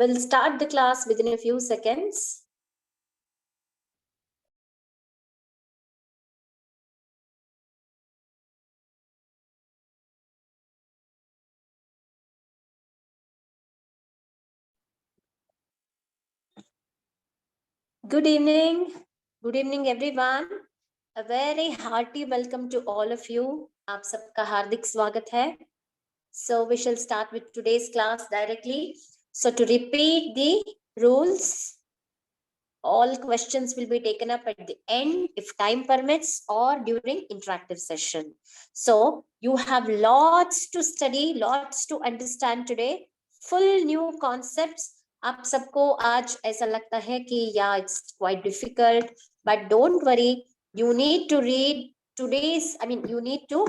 We'll start the class within a few seconds. Good evening. Good evening, everyone. A very hearty welcome to all of you. आप सबका हार्दिक स्वागत है. So we shall start with today's class directly. So to repeat the rules, all questions will be taken up at the end if time permits or during interactive session. So you have lots to study, lots to understand today, full new concepts. आप सबको आज ऐसा लगता है कि yeah, it's quite difficult, but don't worry, you need to read you need to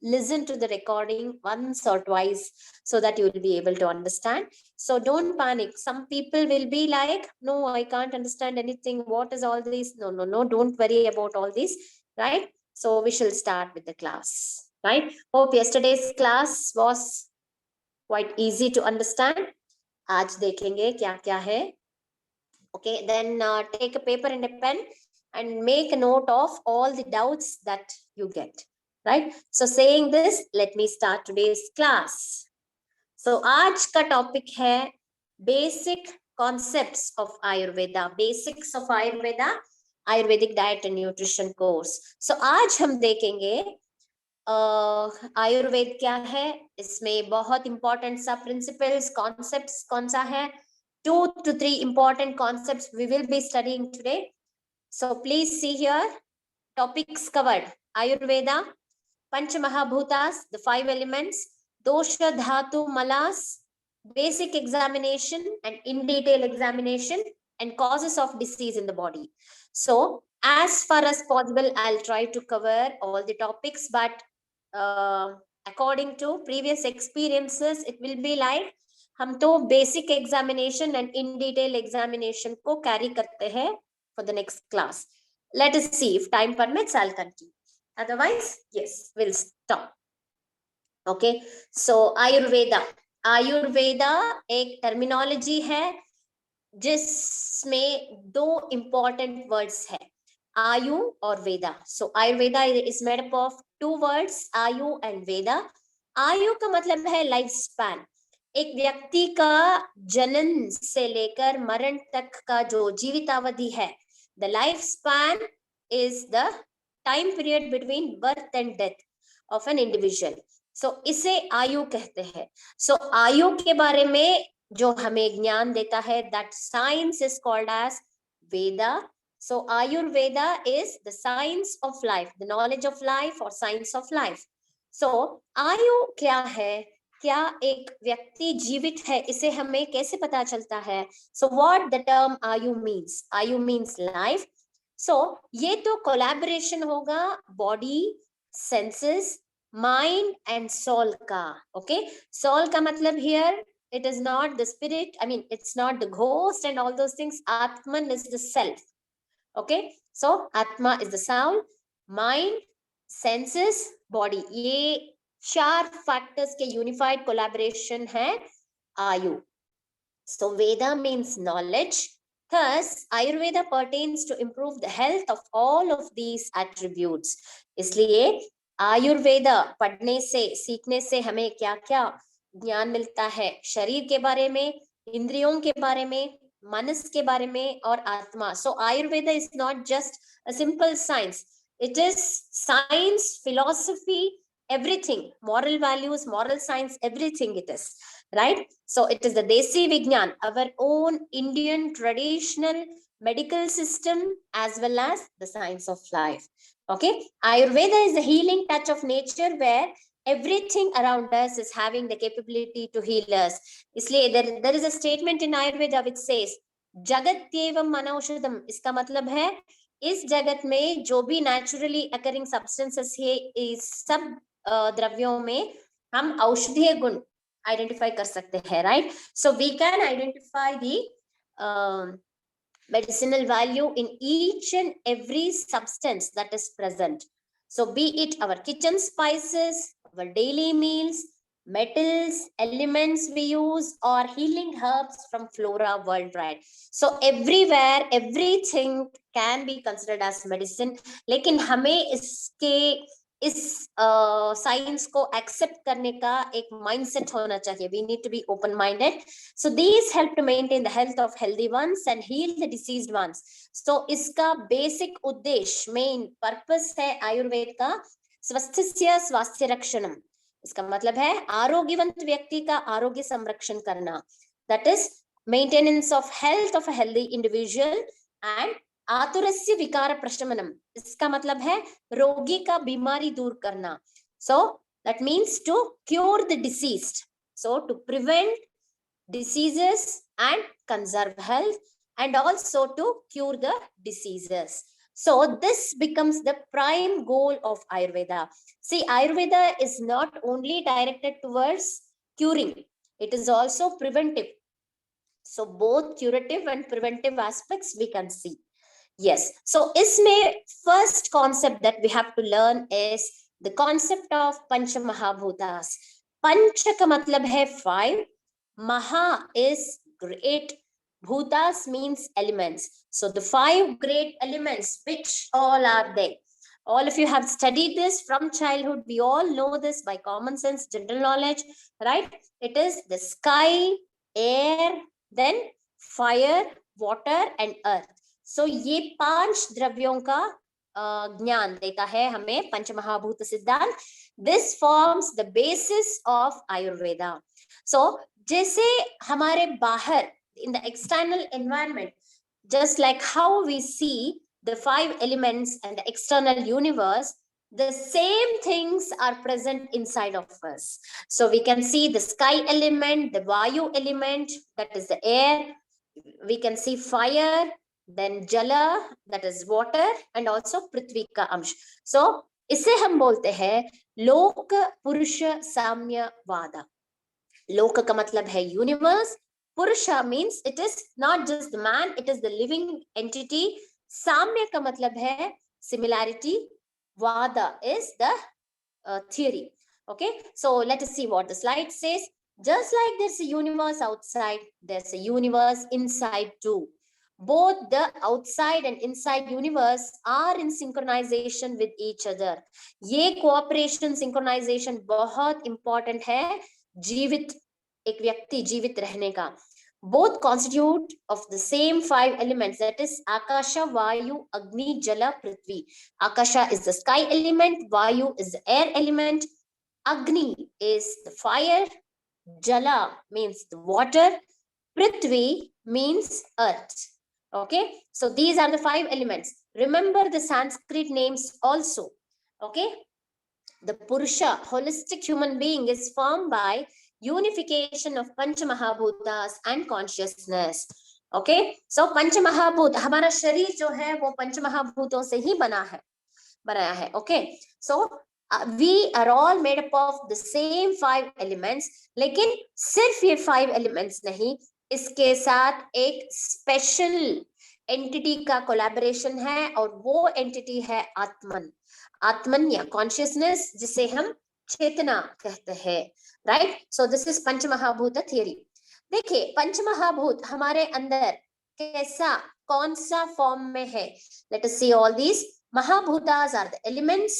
listen to the recording once or twice so that you will be able to understand. So don't panic. Some people will be like, no, I can't understand anything. What is all this? No, don't worry about all this, right? So we shall start with the class, right? Hope yesterday's class was quite easy to understand. आज देखेंगे क्या क्या है. Okay, then take a paper and a pen and make a note of all the doubts that you get, right? So saying this, let me start today's class. So आज का topic है basic concepts of Ayurveda, basics of Ayurveda, Ayurvedic diet and nutrition course. So आज हम देखेंगे आयुर्वेद क्या है, इसमें बहुत इंपॉर्टेंट सा प्रिंसिपल्स कॉन्सेप्ट्स कौन सा है. 2 to 3 important concepts we will be studying today. So please see here, topics covered: Ayurveda, Panchamahabhutas, the 5 elements, Dosha, Dhatu, Malas, basic examination and in detail examination, and causes of disease in the body. So as far as possible, I'll try to cover all the topics, but according to previous experiences, it will be like हम तो basic examination and in detail examination को carry करते हैं for the next class. Let us see if time permits, I will continue, otherwise yes will stop. Okay, so Ayurveda एक terminology है जिसमें 2 important words है, आयु और veda. So Ayurveda is made up of 2 words, ayu and veda. आयु का मतलब है लाइफ स्पैन, एक व्यक्ति का जन्म से लेकर मरण तक का जो जीवितावधि है. The life span is the time period between birth and death of an individual. So इसे आयु कहते हैं. सो आयु के बारे में जो हमें ज्ञान देता है, that science is called as Veda. So Ayurveda is the science of life, the knowledge of life और science of life. So ayu क्या है, क्या एक व्यक्ति जीवित है, इसे हमें कैसे पता चलता है. So what the term ayu means, ayu means life. So ये तो कोलैबोरेशन होगा body, senses, mind and soul का. ओके, सोल का मतलब here it is not the spirit, it's not the ghost and all those things. Atman is the self. Okay, so atma is the soul, mind, senses, body. ये 4 factors के unified collaboration है आयु. So Veda means knowledge. Thus Ayurveda pertains to improve the health of all of these attributes. इसलिए आयुर्वेदा पढ़ने से, सीखने से हमें क्या क्या ज्ञान मिलता है, शरीर के बारे में, इंद्रियों के बारे में, मनस के बारे में और आत्मा. So Ayurveda is not just a simple science, it is science, philosophy, everything, moral values, moral science, everything it is, right? So it is the Desi Vignan, our own Indian traditional medical system, as well as the science of life. Okay, Ayurveda is the healing touch of nature where everything around us is having the capability to heal us. इसलिए there is a statement in Ayurveda which says जगत्येवं मनौषधम. इसका मतलब है इस जगत में जो भी naturally occurring substances है, इस सब द्रव्यों में हम औषधीय गुण आइडेंटिफाई कर सकते हैं, right? So we can identify the medicinal value in each and every substance that is present. So be it our kitchen spices, our daily meals, metals, elements we use, or healing herbs from flora worldwide. So everywhere, everything can be considered as medicine. लेकिन हमें इसके इस science को accept करने का एक mindset होना चाहिए. We need to be open minded. So these help to maintain the health of healthy ones and heal the diseased ones. So इसका बेसिक उद्देश्य, मेन पर्पस है आयुर्वेद का स्वस्थस्य स्वास्थ्य रक्षणम. इसका मतलब है आरोग्यवंत व्यक्ति का आरोग्य संरक्षण करना. That is maintenance of health of a healthy individual. And आतुरस्य विकार प्रशमनम, इसका मतलब है रोगी का बीमारी दूर करना. So that means to cure the diseased. So to prevent diseases and conserve health, and also to cure the diseases. So this becomes the prime goal of Ayurveda. See, Ayurveda is not only directed towards curing, it is also preventive. So both curative and preventive aspects we can see. Yes. So isme first concept that we have to learn is the concept of Pancha Mahabhutas. Pancha ka matlab hai 5. Maha is great. Bhutas means elements. So the 5 great elements, which all are they? All of you have studied this from childhood. We all know this by common sense, general knowledge, right? It is the sky, air, then fire, water and earth. So ये 5 द्रव्यों का ज्ञान देता है हमें पंचमहाभूत सिद्धांत. This forms the basis of Ayurveda. So जैसे हमारे बाहर in the external environment, just like how we see the 5 elements and the external universe, the same things are present inside of us. So we can see the sky element, the vayu element, that is the air. We can see fire, then jala, that is water, and also prithvi ka amsh. So इसे हम बोलते हैं लोक पुरुष साम्यवाद. लोक का मतलब है यूनिवर्स. पुरुषा means it is not just the man, it is the living entity. साम्य का मतलब है सिमिलैरिटी. वादा is the theory. Okay, so let us see what the slide says. Just like there's a universe outside, there's a universe inside too. Both the outside and inside universe are in synchronization with each other. ये cooperation synchronization बहुत important है जीवित एक व्यक्ति जीवित रहने का. Both constitute of the same 5 elements, that is akasha, vayu, agni, jala, prithvi. Akasha is the sky element, vayu is the air element, agni is the fire, jala means the water, prithvi means earth. Okay, so these are the 5 elements. Remember the Sanskrit names also. Okay, the Purusha, holistic human being, is formed by unification of Pancha Mahabhutas and consciousness. Okay, so Pancha Mahabhut, हमारा शरीर जो है वो पंच महाभूतों से ही बनाया है. Okay, so we are all made up of the same 5 elements. लेकिन सिर्फ ये 5 elements नहीं, इसके साथ एक स्पेशल एंटिटी का कोलैबोरेशन है, और वो एंटिटी है आत्मन. आत्मन या कॉन्शियसनेस, जिसे हम चेतना कहते हैं. Right, so this is panchamahabhuta theory. देखिए पंचमहाभूत हमारे अंदर कैसा, कौन सा फॉर्म में है. Let us see all these. Mahabhutas are the elements.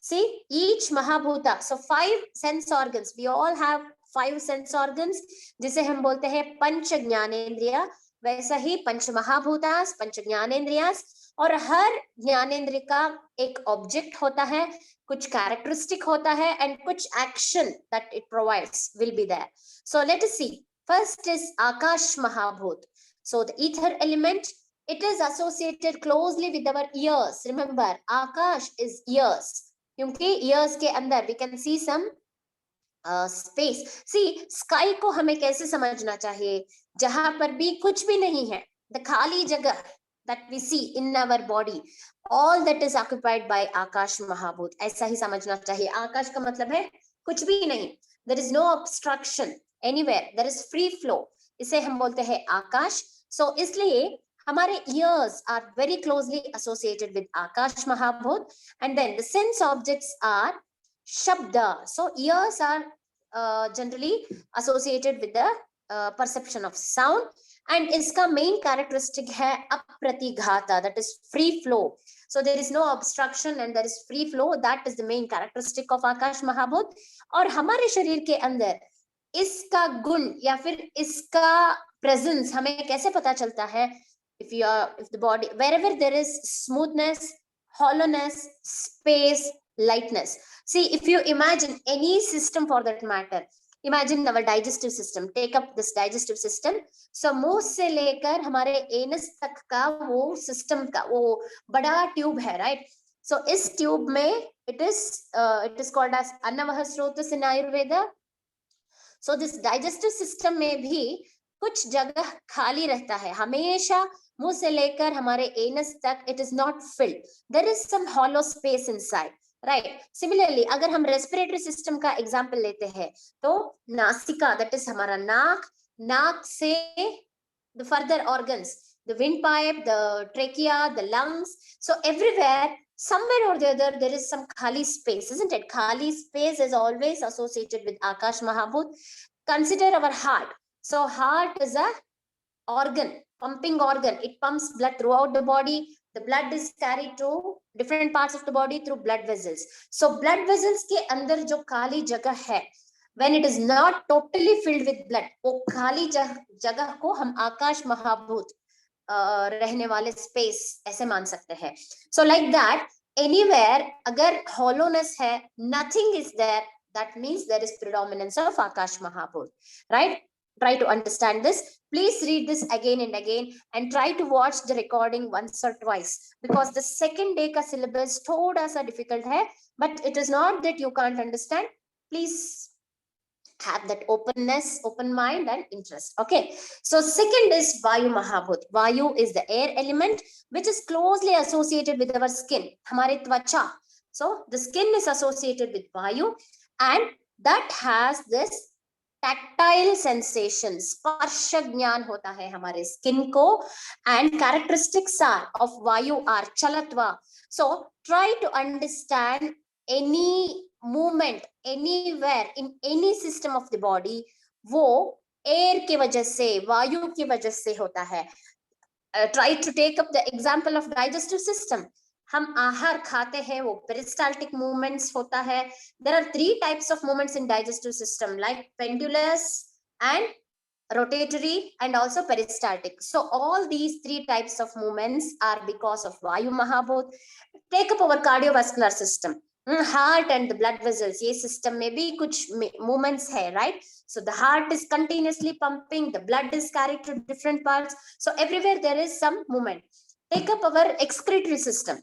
See each mahabhuta, so 5 sense organs, we all have 5 sense organs, जिसे हम बोलते हैं पंच ज्ञानेंद्रिया. वैसा ही पंच महाभूतास, पंच ज्ञानेंद्रियास. और हर ज्ञानेंद्रिय का एक ऑब्जेक्ट होता है, कुछ कैरेक्टरिस्टिक होता है, एंड कुछ action that it provides will be there. So let us see. First is akash mahabhuta. So the ether element, it is associated closely with our ears. Remember, akash is ears, क्योंकि ears के अंदर we can see some space. See, sky को हमें कैसे समझना चाहिए, जहां पर भी कुछ भी नहीं है, the खाली जगह that we see in our body, all that is occupied by आकाश महाभूत. ऐसा ही समझना चाहिए. आकाश का मतलब है कुछ भी नहीं, there is no obstruction anywhere, there is free flow. इसे हम बोलते हैं आकाश. So इसलिए हमारे ears are very closely associated with Akash Mahabhut, and then the sense objects are Shabda. So ears are generally associated with the perception of sound. And इसका main characteristic है अप्रतिघाता, that is free flow. So there is no obstruction and there is free flow. That is the main characteristic of आकाश महाभूत. और हमारे शरीर के अंदर इसका गुण या फिर इसका presence हमें कैसे पता चलता है? If the body, wherever there is smoothness, hollowness, space, lightness. See, if you imagine any system for that matter, imagine our digestive system. Take up this digestive system. So मुंह से लेकर हमारे एनस तक का वो system का वो बड़ा ट्यूब है, right? So इस ट्यूब में it is called as अन्नवह स्रोतस in Ayurveda. So this digestive system में भी कुछ जगह खाली रहता है हमेशा. मुंह से लेकर हमारे एनस तक it is not filled. There is some hollow space inside. Right. Similarly अगर हम रेस्पिरेटरी सिस्टम का एग्जांपल लेते हैं तो नासिका, दैट इज हमारा नाक, नाक से the further organs, the wind pipe, the trachea, the lungs. So everywhere somewhere or the other there is some khali space, isn't it? Khali space is always associated with Akash Mahabhut. Consider our heart. So heart is a organ, pumping organ. It pumps blood throughout the body. The blood is carried to different parts of the body through blood vessels. So blood vessels के अंदर जो खाली जगह है, when it is not totally filled with blood, वो खाली जगह को हम आकाश महाभूत रहने वाले space ऐसे मान सकते हैं. So like that, anywhere अगर hollowness है, nothing is there, that means there is predominance of आकाश महाभूत, right? Try to understand this. Please read this again and again and try to watch the recording once or twice, because the second day ka syllabus thoda sa difficult hai, but it is not that you can't understand. Please have that openness, open mind and interest. Okay, so second is Vayu Mahabhut. Vayu is the air element which is closely associated with our skin, hamare twacha. So the skin is associated with Vayu and that has this tactile sensation, स्पर्श ज्ञान होता है हमारे skin को. And characteristics of Vayu are chalatva. So try to understand any movement anywhere in any system of the body, वो air की वजह से, वायु की वजह से होता है. Try to take up the example of digestive system. हम आहार खाते हैं, वो peristaltic movements होता है. There are 3 types of movements in digestive system, like pendulous and rotatory and also peristaltic. So all these 3 types of movements are because of Vayu Mahabhut. Take up our cardiovascular system, heart and the blood vessels. ये system में भी कुछ movements है, right? So the heart is continuously pumping, the blood is carried to different parts. So everywhere there is some movement. Take up our excretory system.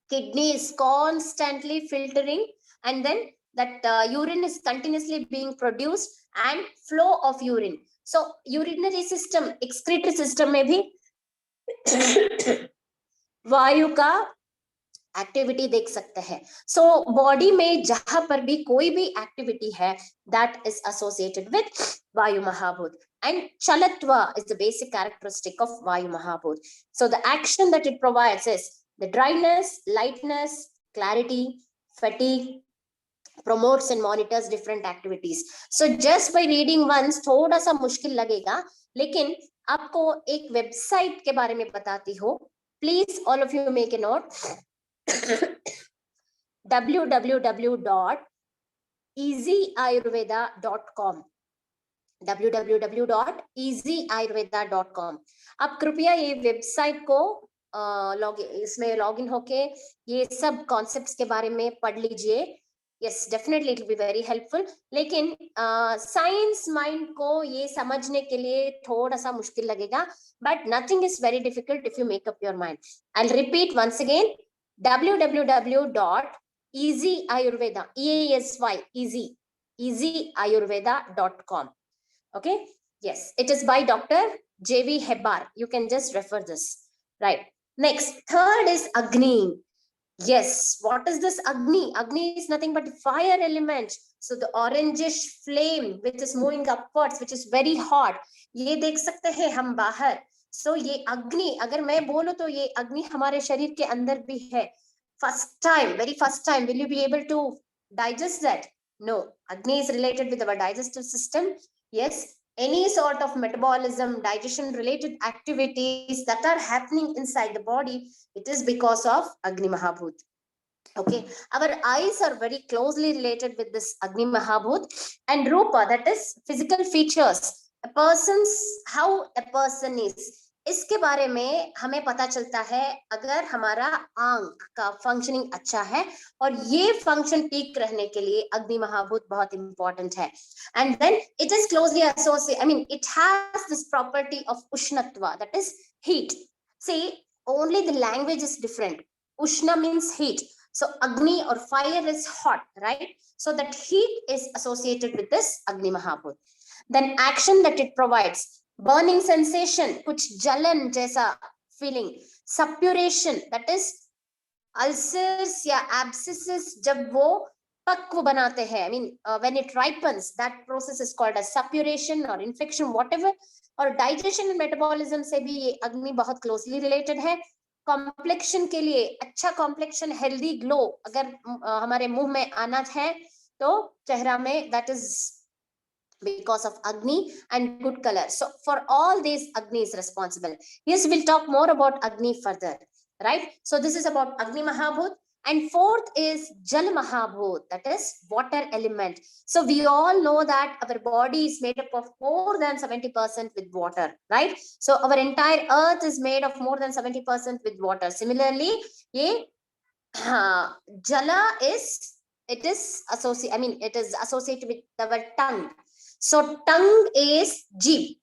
Kidney is constantly filtering and then that urine is continuously being produced and flow of urine. So urinary system, excretory system में भी वायु का activity देख सकते हैं. So body में जहां पर भी कोई भी एक्टिविटी है, दैट इज एसोसिएटेड विद वायु महाभूत. And chalatva is the basic characteristic of Vayu Mahabhut. So the action that it provides is the dryness, lightness, clarity, fatigue, promotes and monitors different activities. So just by reading once थोड़ा सा मुश्किल लगेगा, लेकिन आपको एक website के बारे में बताती हूँ. Please all of you make a note. www.easyayurveda.com. www.easyayurveda.com. आप कृपया ये वेबसाइट को इसमें लॉगिन होके ये सब कॉन्सेप्ट्स के बारे में पढ़ लीजिए. Yes, definitely it will be very helpful. लेकिन साइंस माइंड को ये समझने के लिए थोड़ा सा मुश्किल लगेगा, but nothing is very difficult if you make up your mind. I will repeat once again, www.easyayurveda, easyayurveda.com. Okay, yes, it is by Dr. J.V. Hebbar. You can just refer this. Right. Next, third is Agni. Yes, what is this Agni? Agni is nothing but fire element. So the orangish flame which is moving upwards, which is very hot. ये देख सकते हैं हम बाहर. So ये अग्नि, अगर मैं बोलूं तो ये अग्नि हमारे शरीर के अंदर भी है. First time, very first time, will you be able to digest that? No. Agni is related with our digestive system. Yes. Any sort of metabolism, digestion related activities that are happening inside the body, it is because of Agni Mahabhut. Okay, our eyes are very closely related with this Agni Mahabhut, and Rupa, that is physical features, a person's, how a person is, इसके बारे में हमें पता चलता है अगर हमारा आंख का फंक्शनिंग अच्छा है, और ये फंक्शन पीक रहने के लिए अग्नि महाभूत बहुत इंपॉर्टेंट है. And then it is closely associated, I mean it has this property of ushnatva, that is heat. See, only the language is different. Ushna means heat. So Agni or fire is hot, right? So that heat is associated with this Agni Mahabhut. Then action that it provides, burning sensation, kuch jalan jaisa feeling, suppuration, that is ulcers या abscesses जब वो पक्व बनाते हैं, I mean when it ripens, that process is called as suppuration or infection, whatever. और digestion and metabolism से भी ये अग्नि बहुत क्लोजली रिलेटेड है. कॉम्प्लेक्शन के लिए, अच्छा कॉम्प्लेक्शन, हेल्दी ग्लो अगर हमारे मुंह में आना है तो चेहरा में, that is because of Agni, and good color. So for all these, Agni is responsible. Yes, we'll talk more about Agni further, right? So this is about Agni Mahabhut. And fourth is Jal Mahabhut, that is water element. So we all know that our body is made up of more than 70% with water, right? So our entire earth is made of more than 70% with water. Similarly, ye Jala is, it is associated, I mean it is associated with our tongue. So tongue is जीभ,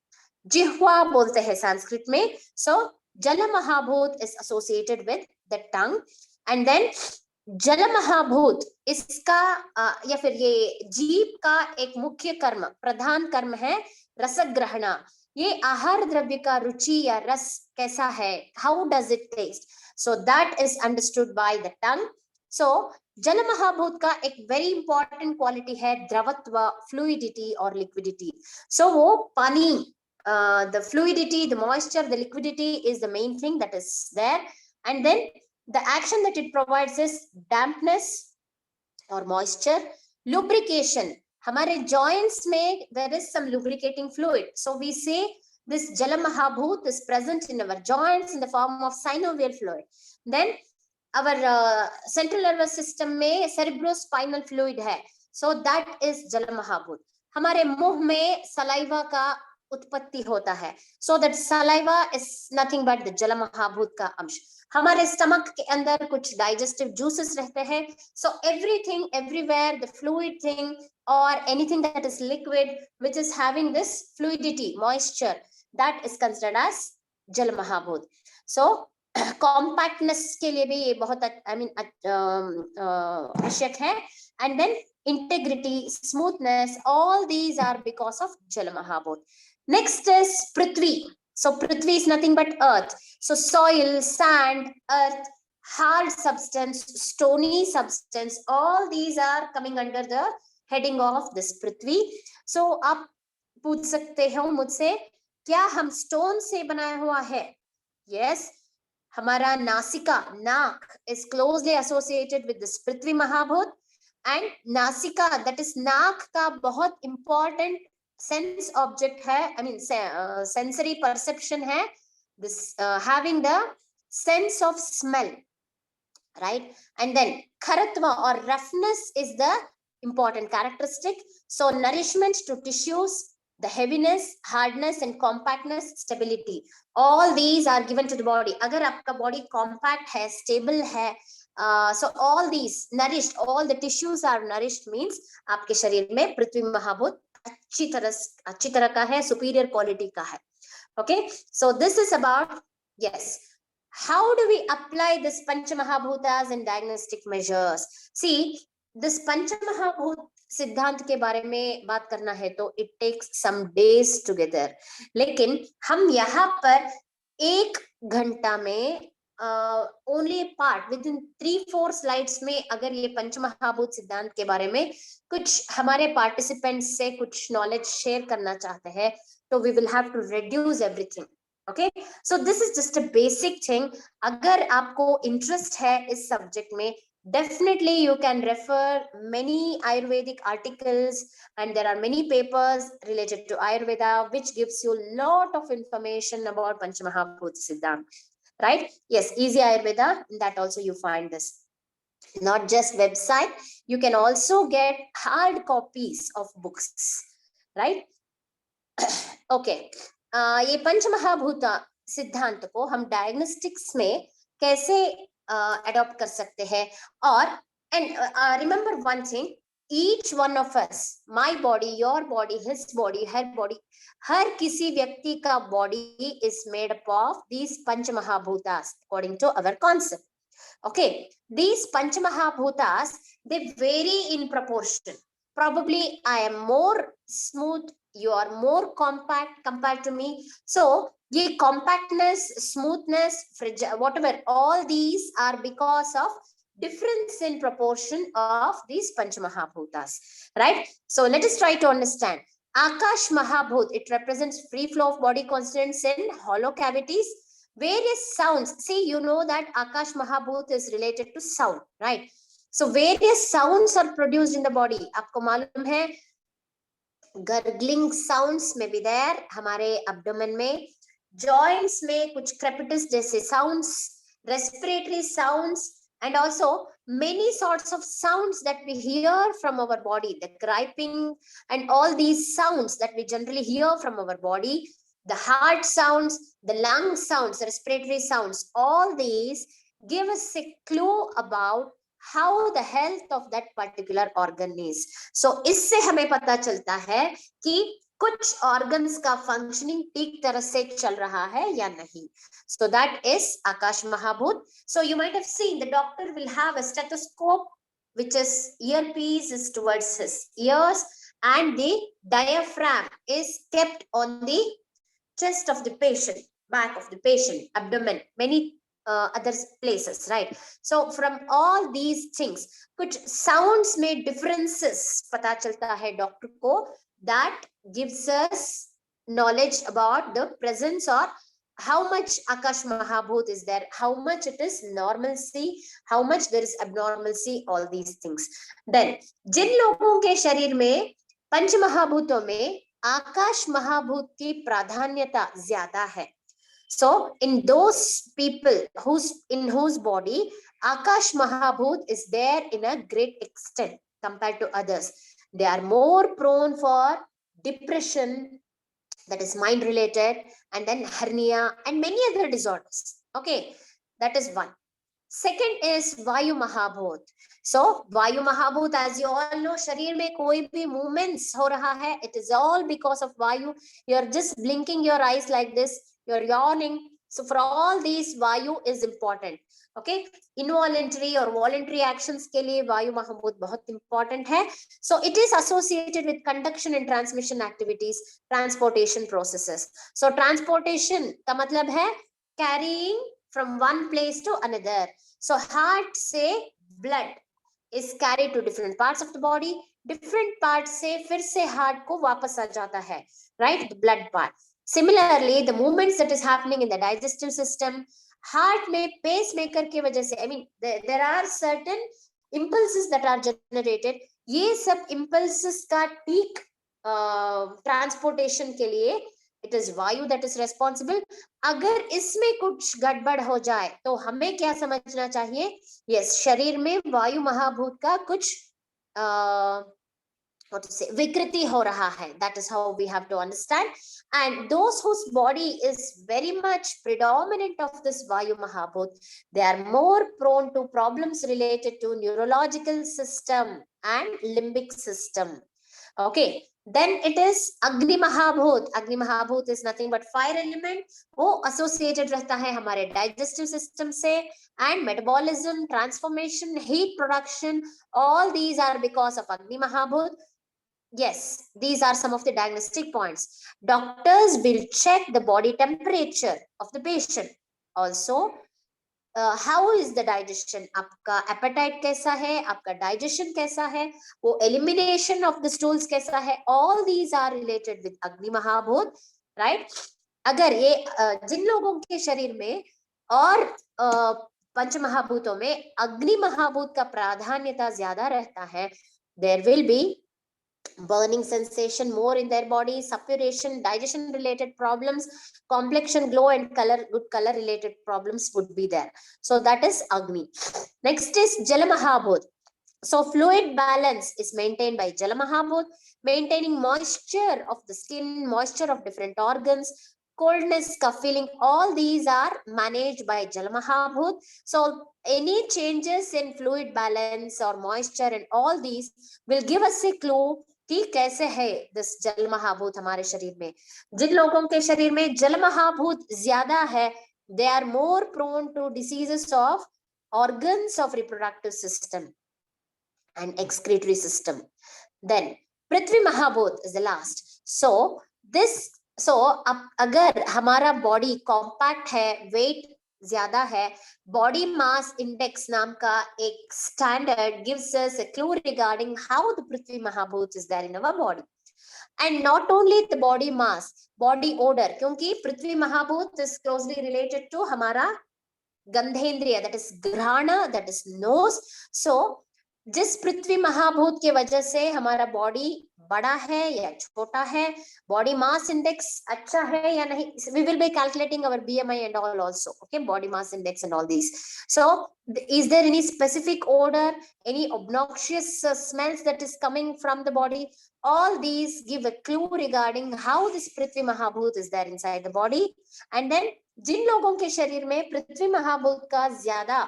जिह्वा बोलते हैं संस्कृत में. So Jal Mahabhut is associated with the tongue. And then जल महाभूत, इसका या फिर ये जीभ का एक मुख्य कर्म, प्रधान कर्म है रसग्रहणा. ये आहार द्रव्य का रुचि या रस कैसा है, how does it taste, so that is understood by the tongue. So जल महाभूत का एक वेरी इंपॉर्टेंट क्वालिटी है द्रवत्व, फ्लूइडिटी और लिक्विडिटी. सो वो पानी, the fluidity, the moisture, the liquidity is the main thing that is there. And then the action that it provides is dampness or moisture, lubrication. हमारे joints में there is some lubricating fluid. So we say this Jala Mahabhut is present in our joints in the form of synovial fluid. Then our central nervous system में cerebrospinal fluid है. So that is Jala Mahabhut. हमारे मुंह में saliva का उत्पत्ति होता है. So that saliva is nothing but the Jala Mahabhut का अंश. हमारे स्टमक के अंदर कुछ डाइजेस्टिव जूसेस रहते हैं. So everything, everywhere, the fluid thing or anything that is liquid which is having this fluidity, moisture, that is considered as jal mahabhuta. So compactness के लिए भी ये बहुत आई मीन आवश्यक है. And then integrity, smoothness, all these are because of jal mahabhuta. Next is Prithvi. So Prithvi is nothing but earth. So soil, sand, earth, hard substance, stony substance, all these are coming under the heading of this Prithvi. So आप पूछ सकते हो मुझसे, क्या हम stone से बनाया हुआ है? Yes. हमारा नासिका, नाक is closely associated with this Prithvi Mahabhut. And नासिका, that is नाक का बहुत important सेंस ऑब्जेक्ट है, आई मीन सेंसरी परसेप्शन है, this having the sense of smell, right. And then kharatva or roughness is the important characteristic. So nourishment to tissues, the heaviness, hardness and compactness, stability, all these are given to the body. अगर आपका body compact है, stable है, so all these nourished, all the tissues are nourished means आपके शरीर में पृथ्वी महाभूत अच्छी तरह का है, सुपीरियर क्वालिटी का है. Okay, so this is about, yes, how do we apply this panch mahabhutas in diagnostic measures. See, this panch mahabhuta सिद्धांत के बारे में बात करना है तो it takes some days together. लेकिन हम यहाँ पर 1 घंटा में only part within 3-4 slides में अगर ये पंचमहाभूत सिद्धांत के बारे में कुछ हमारे पार्टिसिपेंट्स से कुछ नॉलेज शेयर करना चाहते हैं तो we will have to reduce everything. Okay, so this is just a basic thing. अगर आपको इंटरेस्ट है इस सब्जेक्ट में, Definitely you can refer many Ayurvedic articles, and there are many papers related to Ayurveda which gives you a lot of information about Panchamahabhuta Siddhant, right? Yes, Easy Ayurveda, in that also you find this. Not just website, you can also get hard copies of books, right? Okay ये पंचमहाभूत सिद्धांत को हम diagnostics में कैसे adopt कर सकते हैं और and remember one thing, each one of us, my body, your body, his body, her body, हर किसी व्यक्ति का body is made up of these panchamahabhutas according to our concept. Okay, these panchamahabhutas, they vary in proportion. Probably I am more smooth, you are more compact compared to me. So ye compactness, smoothness, whatever, all these are because of difference in proportion of these panchamahabhutas, right? So let us try to understand. Akash Mahabhut, it represents free flow of body constituents in hollow cavities. Various sounds, see, you know that Akash Mahabhut is related to sound, right? So various sounds are produced in the body. आपको मालूम है gargling sounds में भी there हमारे abdomen में, joints में कुछ crepitus जैसे sounds, respiratory sounds, and also many sorts of sounds that we hear from our body, the griping and all these sounds that we generally hear from our body, the heart sounds, the lung sounds, the respiratory sounds, all these give us a clue about how the health of that particular organ is. So इससे हमें पता चलता है कि कुछ organs का functioning ठीक तरह से चल रहा है या नहीं. So that is Akash Mahabhut. So you might have seen the doctor will have a stethoscope, which is earpiece is towards his ears, and the diaphragm is kept on the chest of the patient, back of the patient, abdomen, many other places, right? So from all these things, कुछ sounds में differences पता चलता है doctor को, that gives us knowledge about the presence or how much Akash Mahabhut is there, how much it is normalcy, how much there is abnormalcy, all these things. Then जिन लोगों के शरीर में पंच महाभूतों में आकाश महाभूत की प्राधान्यता ज्यादा है, so in those people whose body Akash Mahabhut is there in a great extent compared to others, they are more prone for depression, that is mind related, and then hernia and many other disorders. Okay, that is one. Second is Vayu Mahabhut. So Vayu Mahabhut, as you all know, शरीर में कोई भी movements हो रहा है, it is all because of Vayu. You are just blinking your eyes like this, you are yawning. So for all these, Vayu is important. Okay, involuntary or voluntary actions के लिए Vayu Mahabhut बहुत important है. So it is associated with conduction and transmission activities, transportation processes. So transportation का मतलब है carrying from one place to another. So heart से blood is carried to different parts of the body, different parts से फिर से heart को वापस आ जाता है, right? The blood part. Similarly, the movements that is happening in the digestive system, heart में pacemaker की वजह से, I mean, there are certain impulses that are generated. ये सब impulses का ठीक transportation के लिए it is Vayu that is responsible. अगर इसमें कुछ गड़बड़ हो जाए तो हमें क्या समझना चाहिए? Yes, शरीर में वायु महाभूत का कुछ what to say, विकृति हो रहा है. That is how we have to understand. And those whose body is very much predominant of this Vayu Mahabhut, they are more prone to problems related to neurological system and limbic system. Okay, then it is Agni Mahabhut. Agni Mahabhut is nothing but fire element. वो associated रहता है हमारे digestive system से, and metabolism, transformation, heat production, all these are because of Agni Mahabhut. Yes, these are some of the diagnostic points. Doctors will check the body temperature of the patient. Also, how is the digestion? आपका appetite कैसा है? आपका digestion कैसा है? वो elimination of the stools कैसा है? All these are related with Agni Mahabhut, right? अगर ये जिन लोगों के शरीर में और पंच महाभूतों में अग्नि महाभूत का प्राधान्यता ज्यादा रहता है, there will be burning sensation more in their body, suppuration, digestion related problems, complexion glow and color, good color related problems would be there. So that is Agni. Next is Jala Mahabhut. So fluid balance is maintained by Jala Mahabhut, maintaining moisture of the skin, moisture of different organs, coldness, cough feeling, all these are managed by Jala Mahabhut. So any changes in fluid balance or moisture and all these will give us a clue कि कैसे है this जल महाभूत हमारे शरीर में. जिन लोगों के शरीर में जल महाभूत ज्यादा है, they are more prone to diseases of organs of reproductive system and excretory system. Then Prithvi Mahabhut is the last. So this, so अगर हमारा body compact है, weight ज्यादा है, body mass index नाम का एक standard gives us a clue regarding how the Prithvi Mahabhut is there in our body. And not only the body mass, body odor, क्योंकि Prithvi Mahabhut is closely related to हमारा गंधेंद्रिय, that is घ्राण, that is nose. So जिस पृथ्वी महाभूत के वजह से हमारा body बड़ा है या छोटा है, बॉडी मास इंडेक्स अच्छा है या नहीं, we will be calculating our BMI and all also, okay, body mass index and all these. So is there any specific odor, any obnoxious smells that is coming from the body? All these give a clue regarding how this Prithvi Mahabhut is there inside the body. And then जिन लोगों के शरीर में पृथ्वी महाभूत का ज्यादा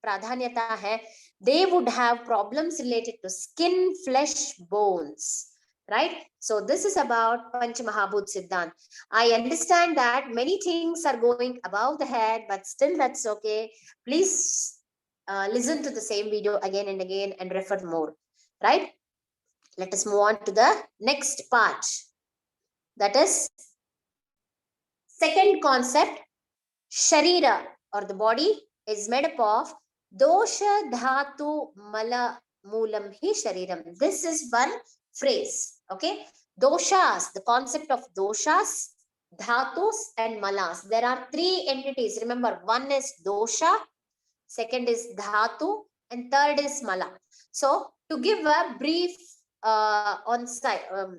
प्राधान्यता है, they would have problems related to skin, flesh, bones, right? So this is about Panch Mahabhut Siddhant. I understand that many things are going above the head, but still that's okay. Please listen to the same video again and again and refer more, right? Let us move on to the next part. That is second concept. Sharira, or the body, is made up of dosha, dhatu, mala, moolam hi shariram. This is one phrase, okay? Doshas, the concept of doshas, dhatus and malas. There are three entities. Remember, one is dosha, second is dhatu, and third is mala. So to give a brief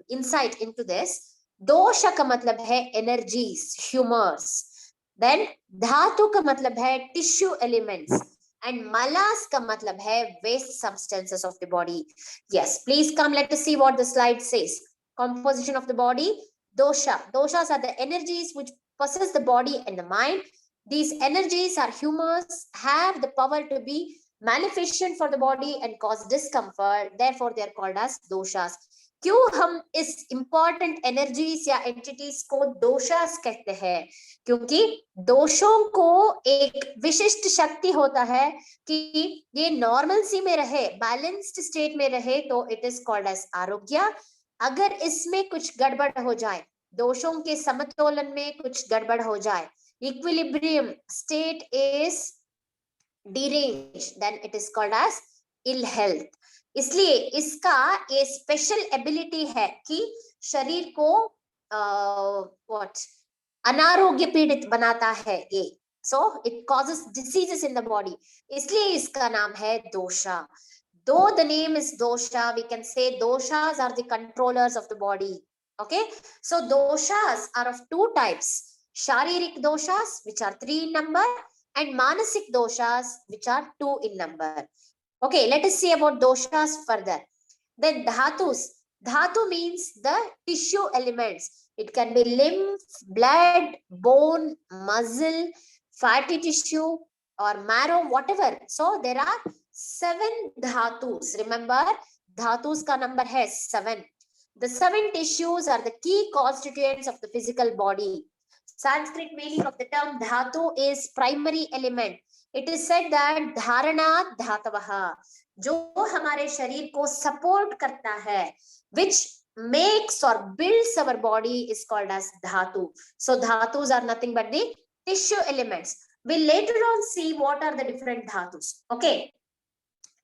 insight into this, dosha ka matlab hai energies, humors. Then धातु का मतलब है tissue elements, and मलास का मतलब है waste substances of the body. Yes, please come, let us see what the slide says. Composition of the body. Dosha. Doshas are the energies which possess the body and the mind. These energies are humors, have the power to be maleficent for the body and cause discomfort. Therefore, they are called as doshas. क्यों हम इस important energies या entities को दोषास कहते हैं? क्योंकि दोषों को एक विशिष्ट शक्ति होता है कि ये नॉर्मलसी में रहे, बैलेंस्ड स्टेट में रहे, तो इट इज कॉल्ड एज आरोग्य. अगर इसमें कुछ गड़बड़ हो जाए, दोषों के समतोलन में कुछ गड़बड़ हो जाए, equilibrium state is deranged, then it is called as ill health. इसलिए इसका ये स्पेशल एबिलिटी है कि शरीर को अनारोग्य पीड़ित बनाता है ये. So it causes diseases in the body, इसलिए इसका नाम है दोषा. Though the name is dosha, we can say doshas are the controllers of the body. Okay, so doshas are of two types: sharirik doshas, which are 3 in number, and manasik doshas, which are 2 in number. Okay, let us see about doshas further. Then dhatus. Dhatu means the tissue elements. It can be lymph, blood, bone, muscle, fatty tissue, or marrow, whatever. So there are 7 dhatus. Remember, dhatus ka number has 7. The 7 tissues are the key constituents of the physical body. Sanskrit meaning of the term dhatu is primary element. It is said that dharanat dhatavaha, जो हमारे शरीर को support करता है, which makes or builds our body, is called as dhatu. So dhatus are nothing but the tissue elements. We'll later on see what are the different dhatus. Okay.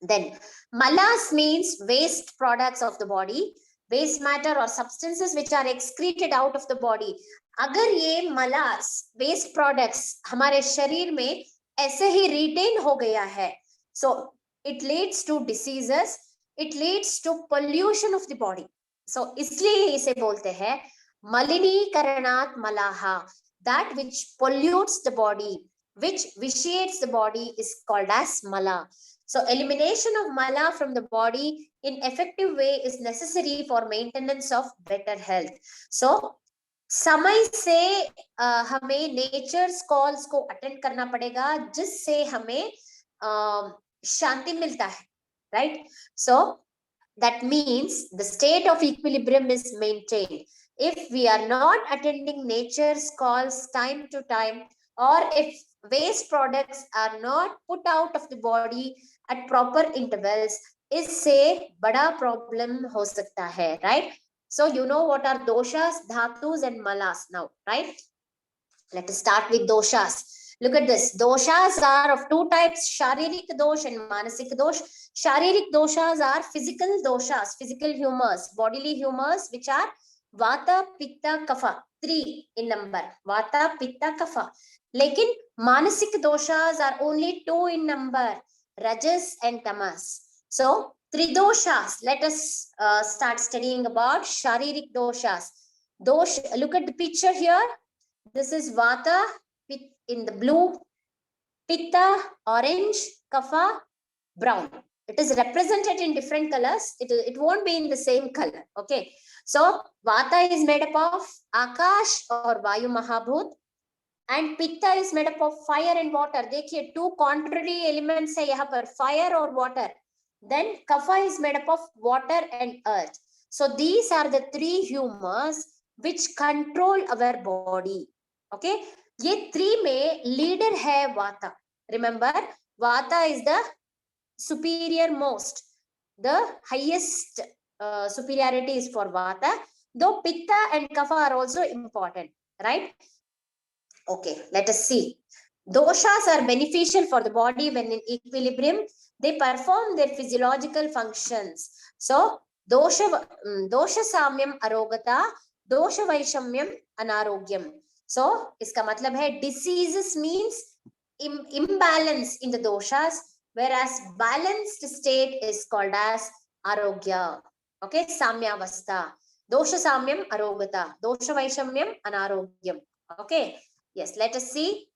Then malas means waste products of the body, waste matter or substances which are excreted out of the body. अगर ये malas, waste products हमारे शरीर में ऐसे ही retain हो गया है. So it leads to diseases, it leads to pollution of the body. So इसलिए इसे बोलते हैं मलिनीकरणात् मलाहा. That which pollutes the body, which vitiates the body, is called as mala. So elimination of mala from the body in effective way is necessary for maintenance of better health. So समय से हमें natures calls को attend करना पड़ेगा, जिससे हमें शांति मिलता है, right? So that means the state of equilibrium is maintained. If we are not attending nature's calls time to time, or if waste products are not put out of the body at proper intervals, इससे बड़ा problem हो सकता है, right? So you know what are doshas, dhatus and malas now, right? Let us start with doshas. Look at this. Doshas are of two types, sharirik dosh and manasik dosh. Sharirik doshas are physical doshas, physical humors, bodily humors, which are vata, pitta, kapha. 3 in number. Vata, pitta, kapha. Lekin manasik doshas are only 2 in number, rajas and tamas. So Tridoshas. Let us start studying about sharirik doshas. Dosh. Look at the picture here. This is vata in the blue, pitta orange, kapha brown. It is represented in different colors. It won't be in the same color. Okay. So vata is made up of akash or vayu mahabhut, and pitta is made up of fire and water. देखिए, two contrary elements है यहाँ पर, fire or water. Then kapha is made up of water and earth. So these are the three humors which control our body. Okay, ये 3 में leader है vata. Remember, vata is the superior most, the highest superiority is for vata, though pitta and kapha are also important, right? Okay, let us see. Doshas are beneficial for the body when in equilibrium. They perform their physiological functions. So dosha samyam arogata, dosha vaishamyam anarogyam. So iska matlab hai diseases means imbalance in the doshas, whereas balanced state is called as arogya. Okay, samyavastha. Dosha samyam arogata, dosha vaishamyam anarogyam. Okay, yes, let us see.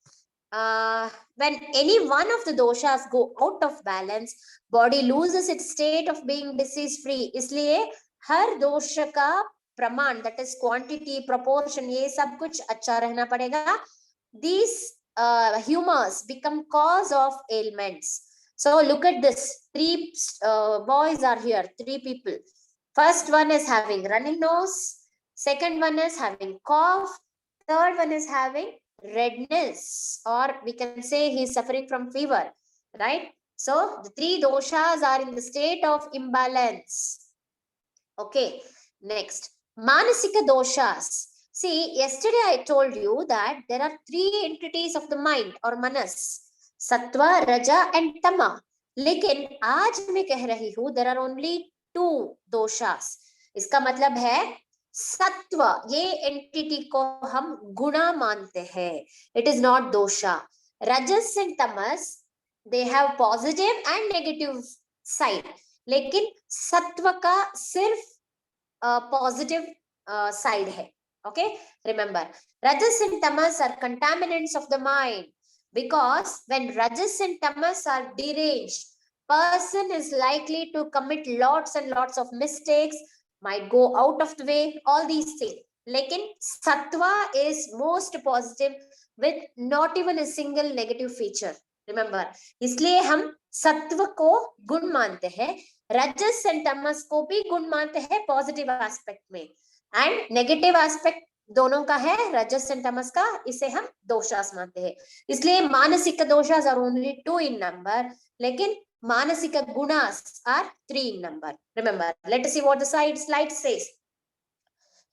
When any one of the doshas go out of balance, body loses its state of being disease free. इसलिए हर दोष का प्रमाण, that is quantity, proportion, ये सब कुछ अच्छा रहना पड़ेगा. These humors become cause of ailments. So look at this. 3 boys are here, 3 people. First one is having running nose. Second one is having cough. Third one is having redness, or we can say he is suffering from fever, right? So the 3 doshas are in the state of imbalance. Okay, next, manasika doshas. See, yesterday I told you that there are 3 entities of the mind or manas, sattva, raja and tama. लेकिन आज मैं कह रही हूं there are only 2 doshas. इसका मतलब है सत्व, ये एंटिटी को हम गुणा मानते हैं. It is not dosha. Rajas and tamas, they have positive and negative side. लेकिन सत्व का सिर्फ पॉजिटिव साइड है. Okay, remember, rajas and tamas are contaminants of the mind, because when rajas and tamas are deranged, person is likely to commit lots and lots of mistakes, might go out of the way, all these things. लेकिन sattva is most positive with not even a single negative feature. Remember, इसलिए हम सत्व को गुण मानते हैं, रजस and तमस को भी गुण मानते हैं पॉजिटिव एस्पेक्ट में, एंड नेगेटिव एस्पेक्ट दोनों का है, रजस एंड तमस का, इसे हम दोषास मानते हैं. इसलिए मानसिक दोषास आर ओनली 2 in number, लेकिन manasika gunas are 3 in number. Remember, let us see what the slide says.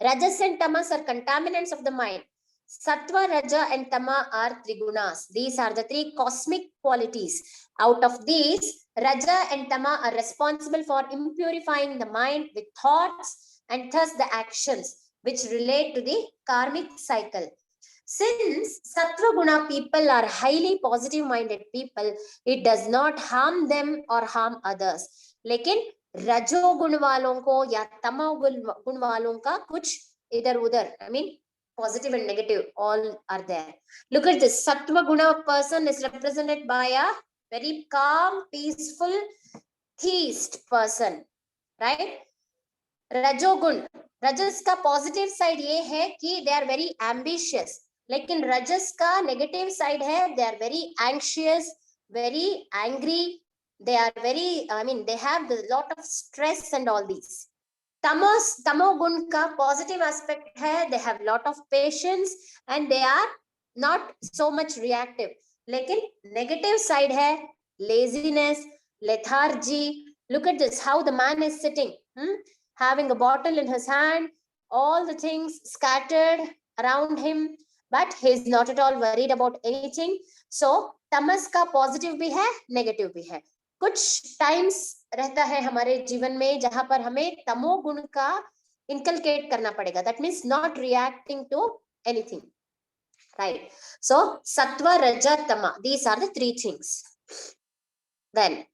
Rajas and tamas are contaminants of the mind. Sattva, raja and tama are trigunas. These are the 3 cosmic qualities. Out of these, raja and tama are responsible for impurifying the mind with thoughts and thus the actions which relate to the karmic cycle. Since sattva guna people are highly positive minded people, it does not harm them or harm others. लेकिन रजोगुण वालों को या तमोगुण वालों का कुछ इधर उधर, I mean positive and negative all are there. Look at this. Sattva guna person is represented by a very calm, peaceful, theist person, right? रजोगुण, रजस का पॉजिटिव साइड ये है कि दे आर वेरी एम्बिशियस, लेकिन रजस का नेगेटिव साइड है they are very anxious, very angry, they are very, I mean they have a lot of stress and all these. तमोगुण का पॉजिटिव एस्पेक्ट है they have lot of patience and they are not so much reactive. लेकिन negative side है laziness, lethargy. Look at this, how the man is sitting, having a bottle in his hand, all the things scattered around him, but he is not at all worried about anything. So tamas का positive भी है, negative भी है. कुछ times रहता है हमारे जीवन में जहां पर हमें तमोगुण का इनकलकेट करना पड़ेगा. That means not reacting to anything, right? So sattva, raj, तम, these are the three things. Then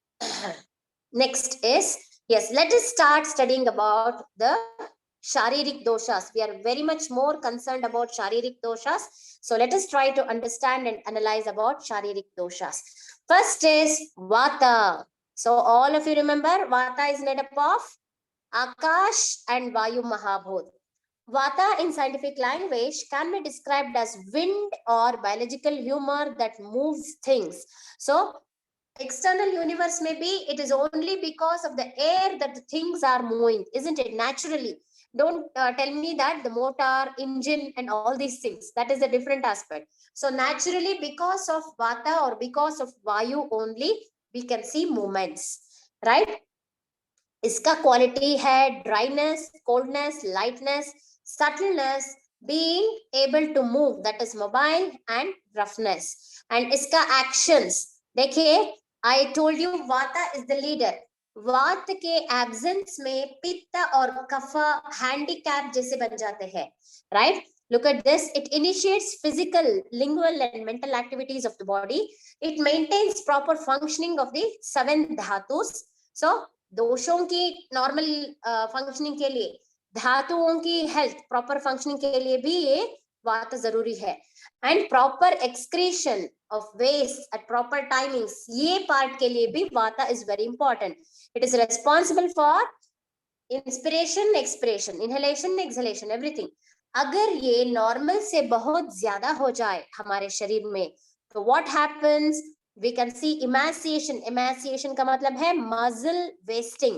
next is, yes, let us start studying about the sharirik doshas. We are very much more concerned about sharirik doshas. So let us try to understand and analyze about sharirik doshas. First is vata. So all of you remember vata is made up of akash and vayu mahabhut. Vata in scientific language can be described as wind or biological humor that moves things. So external universe, maybe it is only because of the air that the things are moving, isn't it? Naturally. Don't tell me that the motor, engine and all these things, that is a different aspect. So naturally, because of vata or because of vayu only, we can see movements, right? इसका quality है dryness, coldness, lightness, subtleness, being able to move, that is mobile, and roughness. And इसका actions, देखिए, I told you vata is the leader. वात के absence में पित्त और कफा handicap जैसे बन जाते हैं, right? Look at this. It initiates physical, lingual and mental activities of the body. It maintains proper functioning of the 7 dhatus. So दोषों की नॉर्मल फंक्शनिंग के लिए, धातुओं की हेल्थ प्रॉपर फंक्शनिंग के लिए भी ये वात जरूरी है. And proper excretion of waste at proper timings, ये पार्ट के लिए भी vata is very important. It is responsible for inspiration, expression, inhalation, exhalation, everything. अगर ये नॉर्मल से बहुत ज्यादा हो जाए हमारे शरीर में, तो what happens? We can see emaciation. Emaciation का मतलब है muscle wasting,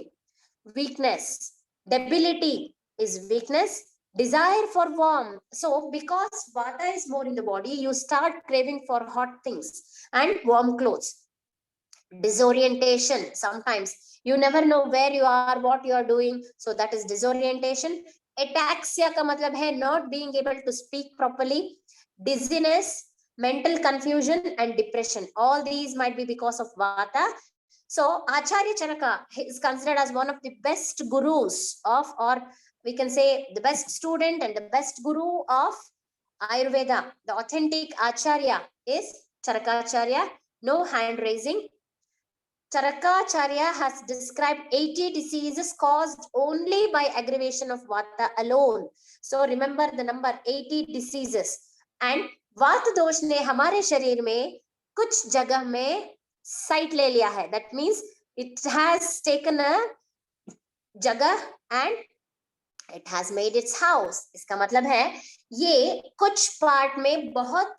weakness. Debility is weakness. Desire for warmth. So because vata is more in the body, you start craving for hot things and warm clothes. Disorientation. Sometimes you never know where you are, what you are doing. So that is disorientation. Ataxia का मतलब है not being able to speak properly. Dizziness, mental confusion and depression, all these might be because of vata. So Acharya Charaka is considered as one of the best gurus of, or we can say the best student and the best guru of Ayurveda. The authentic Acharya is Charakacharya. No hand raising. Charakacharya has described 80 diseases caused only by aggravation of vata alone. So remember the number 80 diseases. And वात दोष ने हमारे शरीर में कुछ जगह में site ले लिया है. That means it has taken a जगह and it has made its house. इसका मतलब है ये कुछ पार्ट में बहुत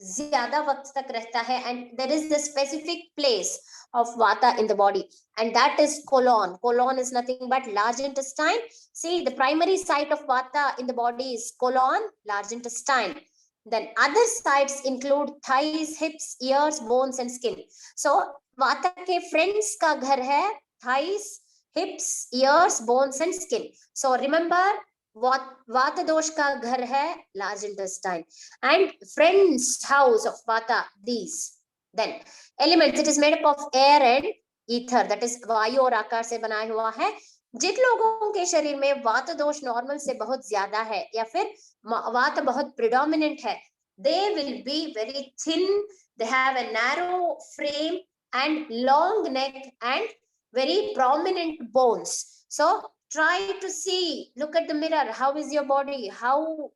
ज्यादा वक्त तक रहता है. And there is the specific place of vata in the body, and that is colon. Colon is nothing but large intestine. See, the primary site of vata in the body is colon, large intestine. Then other sites include thighs, hips, ears, bones and skin. So vata के friends का घर है thighs, hips, ears, bones and skin. So remember vata dosh का घर है large intestine and friends house of vata, these. Then elements, it is made up of air and ether, that is वायु और आकाश से बनाया हुआ है. जिन लोगों के शरीर में वात दोष नॉर्मल से बहुत ज्यादा है या फिर वात बहुत प्रिडोमिनेंट है, they will be very thin. They have a narrow frame and long neck and very prominent bones. So try to see, look at the mirror, how is your body, how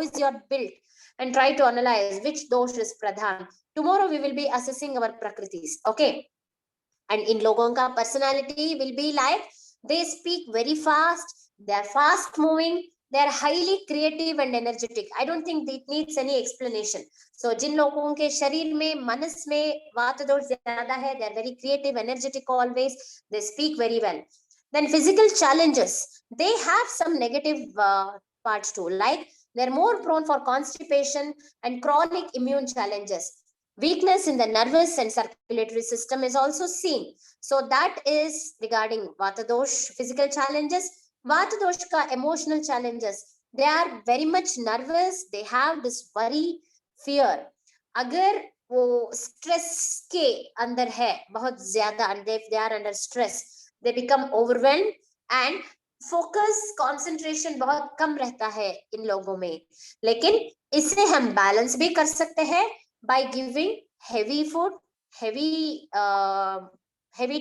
is your build, and try to analyze which dosh is pradhan. Tomorrow we will be assessing our prakritis. Okay. And in logon ka personality will be like, they speak very fast, they are fast moving, they are highly creative and energetic. I don't think it needs any explanation. So जिन लोगों के शरीर में मनस में वात दोष ज्यादा है, they are very creative, energetic always, they speak very well. Then physical challenges, they have some negative parts too, like they're more prone for constipation and chronic immune challenges. Weakness in the nervous and circulatory system is also seen. So that is regarding vata dosh physical challenges. Vata dosh ka emotional challenges, they are very much nervous, they have this worry, fear. अगर वो stress के अंदर है बहुत ज्यादा, and if they are under stress they become overwhelmed, and focus concentration बहुत कम रहता है इन लोगों में. लेकिन इससे हम बैलेंस भी कर सकते हैं by giving heavy food, heavy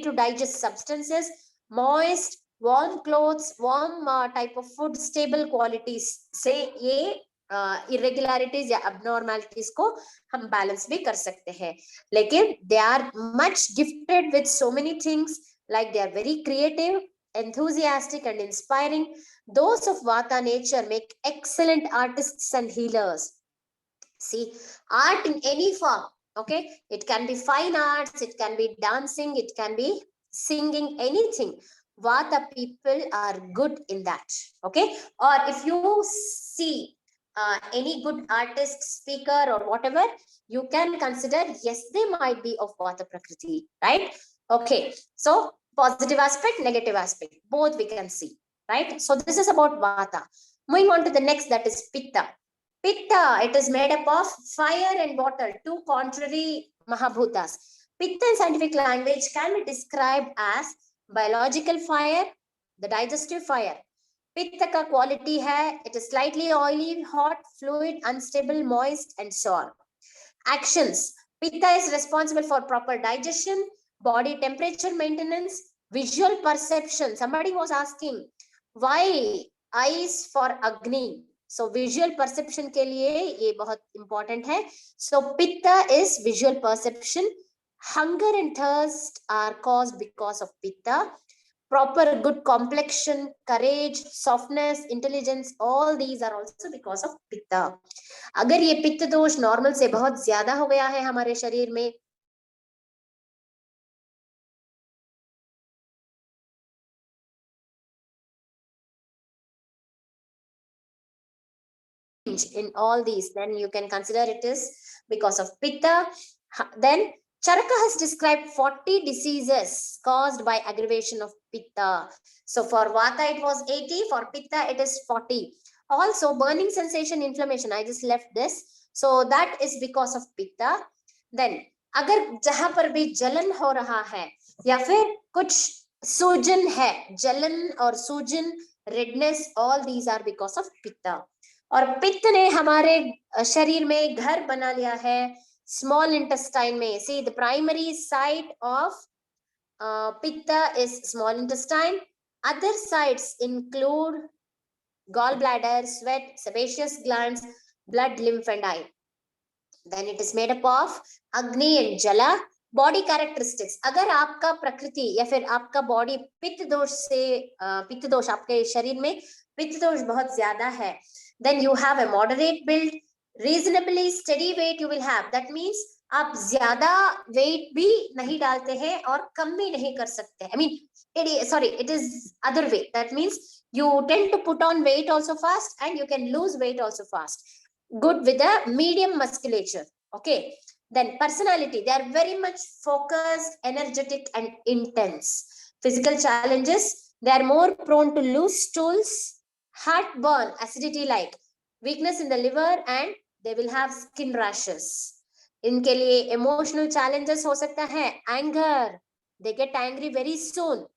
to digest substances, moist, warm clothes, warm type of food, stable qualities से ये irregularities या abnormalities को हम balance भी कर सकते हैं. लेकिन they are much gifted with so many things, like they are very creative, enthusiastic and inspiring. Those of vata nature make excellent artists and healers. See, art in any form, okay, it can be fine arts, it can be dancing, it can be singing, anything. Vata people are good in that. Okay. Or if you see any good artist, speaker or whatever, you can consider, yes, they might be of vata prakriti, right? Okay. So positive aspect, negative aspect, both we can see, right? So this is about vata. Moving on to the next, that is pitta. Pitta, it is made up of fire and water, two contrary mahabhutas. Pitta in scientific language can be described as biological fire, the digestive fire. Pitta ka quality hai, it is slightly oily, hot, fluid, unstable, moist and sour. Actions. Pitta is responsible for proper digestion, body temperature maintenance, visual perception. Somebody was asking, why eyes for Agni? So visual perception के लिए ये बहुत important है. So pitta is visual perception. Hunger and thirst are caused because of pitta. Proper good complexion, courage, softness, intelligence, all these are also because of pitta. अगर ये पित्त दोष normal से बहुत ज्यादा हो गया है हमारे शरीर में, in all these, then you can consider it is because of pitta. Then Charaka has described 40 diseases caused by aggravation of pitta. So for vata it was 80, for pitta it is 40. Also burning sensation, inflammation, I just left this. So that is because of pitta. Then अगर जहां पर भी जलन हो रहा है या फिर कुछ सूजन है, जलन और सूजन, redness, all these are because of pitta. और पित्त ने हमारे शरीर में घर बना लिया है स्मॉल इंटेस्टाइन में. See the primary site of pitta is small intestine. Other sites include gallbladder, sweat, sebaceous glands, blood, lymph and eye. Then it is made up of Agni and Jala. Body characteristics, अगर आपका प्रकृति या फिर आपका body पित्त दोष से पित्त दोष आपके शरीर में पित्त दोष बहुत ज्यादा है, then you have a moderate build, reasonably steady weight you will have. That means आप ज्यादा वेट भी नहीं डालते हैं और कम भी नहीं कर सकते. I mean, it is other way. That means you tend to put on weight also fast and you can lose weight also fast. Good with a medium musculature. Okay. Then personality, they are very much focused, energetic and intense. Physical challenges, they are more prone to loose stools, heartburn, acidity like, weakness in the liver and they will have skin rashes. इनके लिए emotional challenges हो सकता है, anger, they get angry very soon.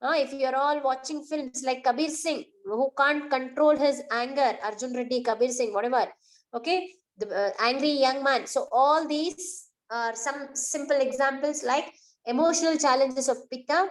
If you are all watching films like Kabir Singh, who can't control his anger, Arjun Reddy, Kabir Singh, whatever, okay, the angry young man. So all these are some simple examples, like emotional challenges of pitta,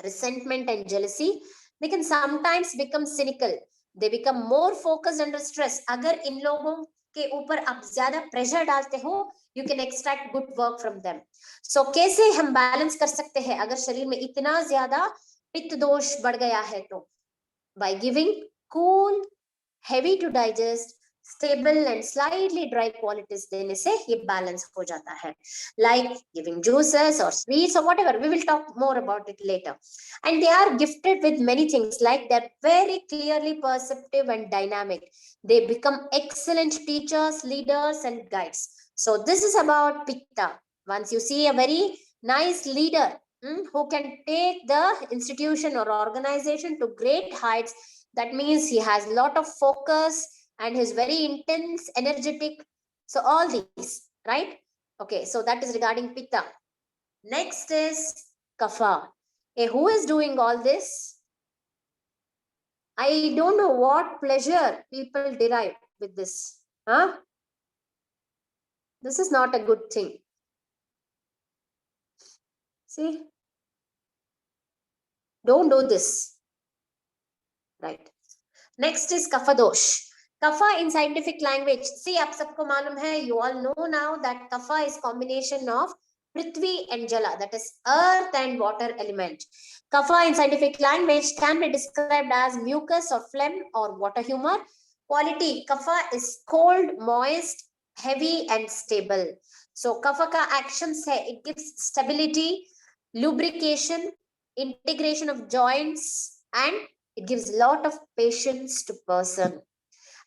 resentment and jealousy. They can sometimes become cynical. They become more focused under stress. अगर इन लोगों के ऊपर आप ज्यादा pressure डालते हो, you can extract good work from them. So कैसे हम बैलेंस कर सकते हैं अगर शरीर में इतना ज्यादा पित्त दोष बढ़ गया है तो? By giving cool, heavy to digest, stable and slightly dry qualities देने से ये balance हो जाता है. Like giving juices or sweets or whatever. We will talk more about it later. And they are gifted with many things, like they're very clearly perceptive and dynamic. They become excellent teachers, leaders and guides. So this is about Pitta. Once you see a very nice leader who can take the institution or organization to great heights, that means he has a lot of focus and he's very intense, energetic. So all these, right? Okay, so that is regarding Pitta. Next is Kapha. Hey, who is doing all this? I don't know what pleasure people derive with this. Huh? This is not a good thing. See? Don't do this. Right. Next is Kapha dosh. Kapha in scientific language. See, आप सबको मालूम है, you all know now that Kapha is combination of Prithvi and Jala, that is earth and water element. Kapha in scientific language can be described as mucus or phlegm or water humor. Quality, Kapha is cold, moist, heavy and stable. So Kapha ka actions hai, it gives stability, lubrication, integration of joints and it gives lot of patience to person.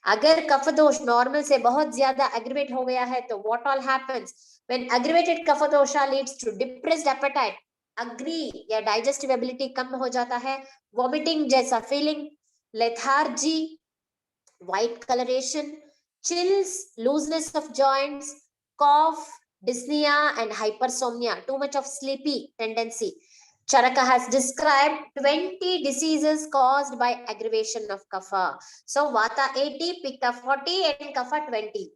अगर कफ दोष normal से बहुत ज्यादा aggravate हो गया है तो what all happens when aggravated कफ दोषा leads to depressed appetite, agree या डाइजेस्टिव एबिलिटी कम हो जाता है, वॉमिटिंग जैसा feeling, lethargy, white coloration, chills, looseness of joints, cough, dyspnea and hypersomnia, too much of sleepy tendency. Charaka has described 20 diseases caused by aggravation of kapha. So vata 80, pitta 40 and kapha 20.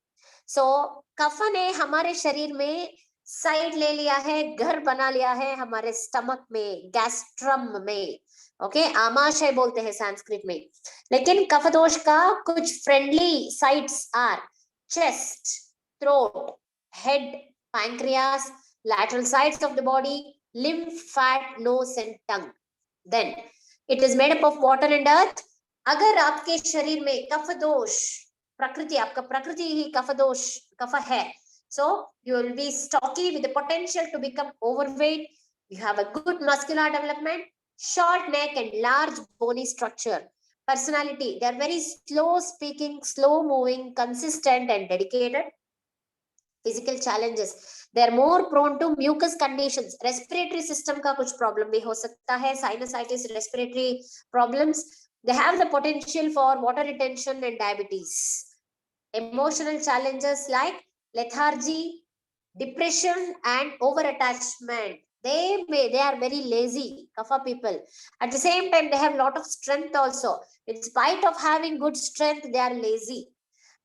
So kapha ने हमारे शरीर में side ले लिया है, घर बना लिया है हमारे स्टमक में, गैस्ट्रम में. ओके, आमाशय बोलते हैं संस्कृत में. लेकिन कफ दोष का कुछ friendly sites are chest, throat, head, pancreas, lateral sides of the body, lymph, fat, nose and tongue. Then it is made up of water and earth. अगर आपके शरीर में कफ दोष, प्रकृति, आपका प्रकृति ही कफ दोष, कफ है, so you will be stocky with the potential to become overweight. You have a good muscular development, short neck and large bony structure. Personality, they are very slow speaking, slow moving, consistent and dedicated. Physical challenges, they are more prone to mucus conditions. Respiratory system का कुछ problem भी हो सकता है, sinusitis, respiratory problems. They have the potential for water retention and diabetes. Emotional challenges like lethargy, depression and over attachment. They are very lazy, kapha people. At the same time, they have a lot of strength also. In spite of having good strength, they are lazy.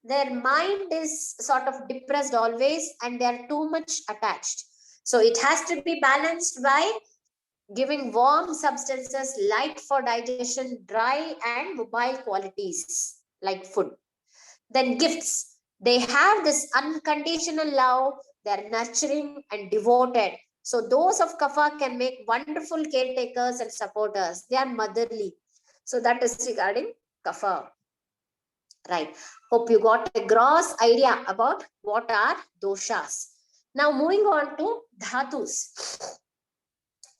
Their mind is sort of depressed always and they are too much attached. So it has to be balanced by giving warm substances, light for digestion, dry and mobile qualities like food. Then gifts. They have this unconditional love. They are nurturing and devoted. So those of kapha can make wonderful caretakers and supporters. They are motherly. So that is regarding kapha. Right. Hope you got a gross idea about what are doshas. Now moving on to dhatus.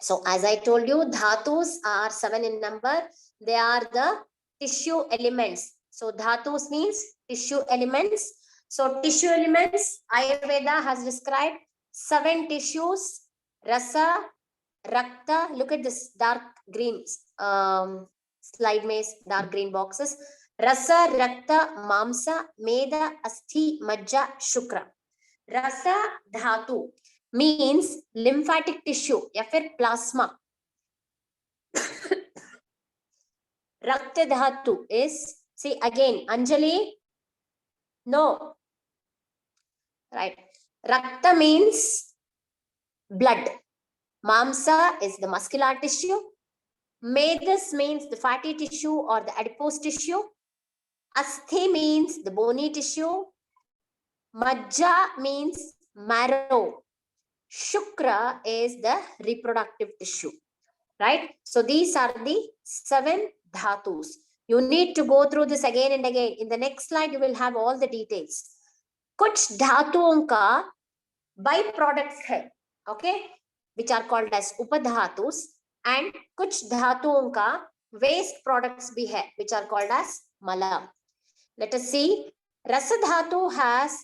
So as I told you, dhatus are 7 in number. They are the tissue elements. So dhatus means tissue elements. So tissue elements, Ayurveda has described 7 tissues. Rasa, Rakta, look at this dark green slide maze, dark green boxes. Rasa, Rakta, Mamsa, Meda, Asthi, Majja, Shukra. Rasa dhatu means lymphatic tissue या फिर plasma. Rakta dhatu is, see again, Anjali, no, right? Rakta means blood. Mamsa is the muscular tissue. Medas means the fatty tissue or the adipose tissue. Asthi means the bony tissue. Majja means marrow. Shukra is the reproductive tissue, right? So these are the 7 dhatus. You need to go through this again and again. In the next slide, you will have all the details. कुछ धातुओं का byproducts है, okay, which are called as upadhatus, and कुछ धातुओं का waste products भी है, which are called as mala. Let us see. Rasadhatu has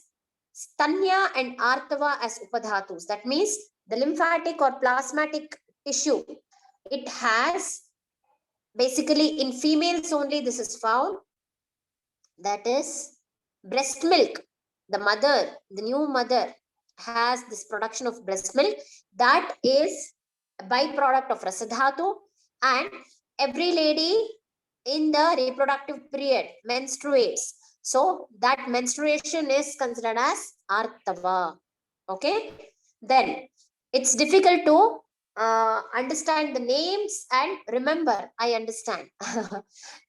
stanya and artava as upadhatus. That means the lymphatic or plasmatic tissue. It has, basically in females only this is found. That is breast milk. The mother, the new mother has this production of breast milk. That is a byproduct of rasadhatu. And every lady in the reproductive period menstruates. So that menstruation is considered as artava. Okay. Then it's difficult to understand the names and remember. I understand.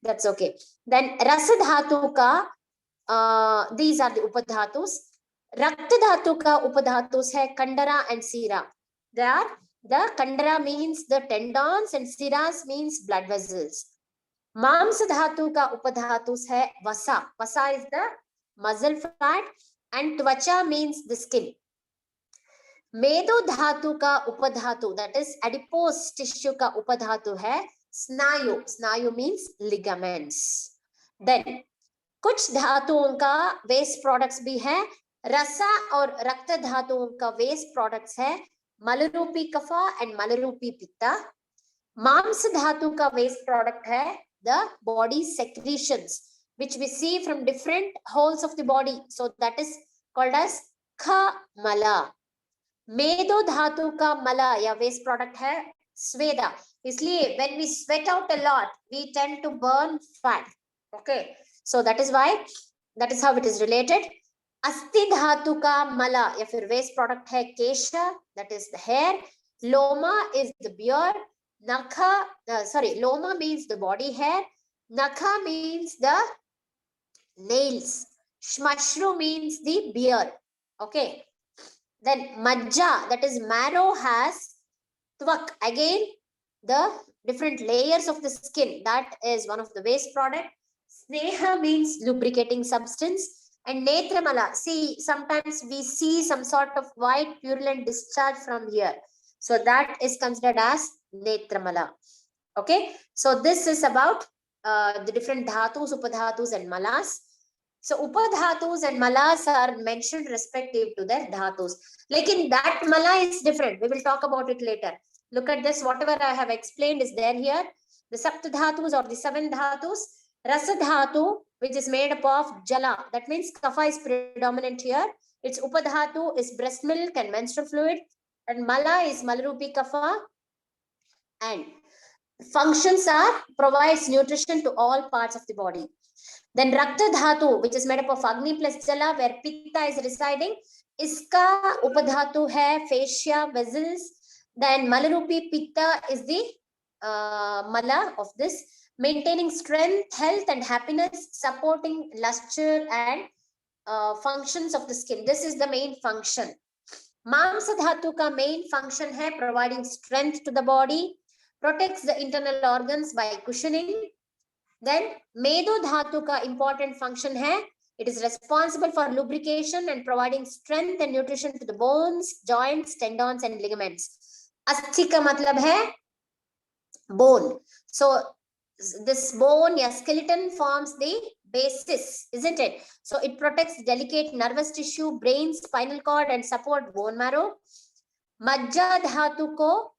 That's okay. Then rasadhatu ka, these are the upadhatus. Rakta dhatu ka upadhatus hai kandara and sira. They are, the kandara means the tendons and siras means blood vessels. Mamsa dhatu ka upadhatus hai vasa. Vasa is the muscle fat and tvacha means the skin. Medo dhatu ka upadhatu, that is adipose tissue ka upadhatu hai snayu. Snayu means ligaments. Then कुछ धातुओं का waste products भी है. रसा और रक्त धातुओं का वेस्ट प्रोडक्ट्स है मलरूपी कफा एंड मलरूपी पित्ता. मांस धातु का वेस्ट प्रोडक्ट है the body secretions which we see from different holes of the body, so that is called as kha mala. मेदो धातु का मला या वेस्ट प्रोडक्ट है स्वेदा. इसलिए when we sweat out a lot we tend to burn fat. Okay, so that is why, that is how it is related. अस्थि धातु का मला या फिर वेस्ट प्रोडक्ट है केशा, that is the hair. Loma is the beard. Nakha, loma means the body hair. Nakha means the nails. Shmashru means the beard. Okay. Then majja, that is marrow, has tvak. Again, the different layers of the skin. That is one of the waste product. Sneha means lubricating substance. And netramala, see, sometimes we see some sort of white purulent discharge from here. So that is considered as netramala. Okay. So this is about the different dhatus, upadhatus and malas. So upadhatus and malas are mentioned respective to their dhatus. Lekin that mala is different. We will talk about it later. Look at this. Whatever I have explained is there here. The saptdhatus or the 7 dhatus. Rasadhatu, which is made up of jala. That means kapha is predominant here. Its upadhatu is breast milk and menstrual fluid. And mala is malarupi kapha. And functions are provides nutrition to all parts of the body. Then Rakta Dhatu, which is made up of Agni plus Jala, where Pitta is residing. Iska Upadhatu hai fascia, vessels. Then Malarupi Pitta is the Mala of this, maintaining strength, health and happiness, supporting luster and functions of the skin. This is the main function. Mamsa Dhatu ka main function hai providing strength to the body, protects the internal organs by cushioning. Then Medo Dhatu ka important function hai, it is responsible for lubrication and providing strength and nutrition to the bones, joints, tendons and ligaments. Asthi ka matlab hai bone. So this bone, yeah, skeleton forms the basis, isn't it? So it protects delicate nervous tissue, brain, spinal cord and support bone marrow. Majja Dhatu ko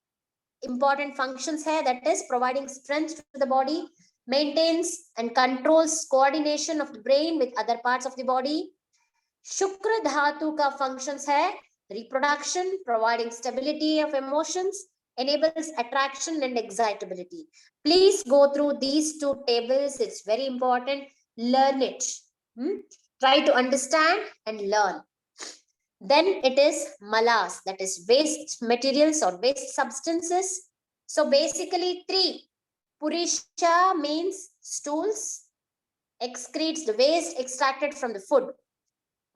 important functions hai, that is providing strength to the body, maintains and controls coordination of the brain with other parts of the body. Shukra Dhatu ka functions hai reproduction, providing stability of emotions, enables attraction and excitability. Please go through these two tables. It's very important. Learn it. Try to understand and learn. Then it is malas, that is waste materials or waste substances. So basically three. Purisha means stools, excretes the waste extracted from the food.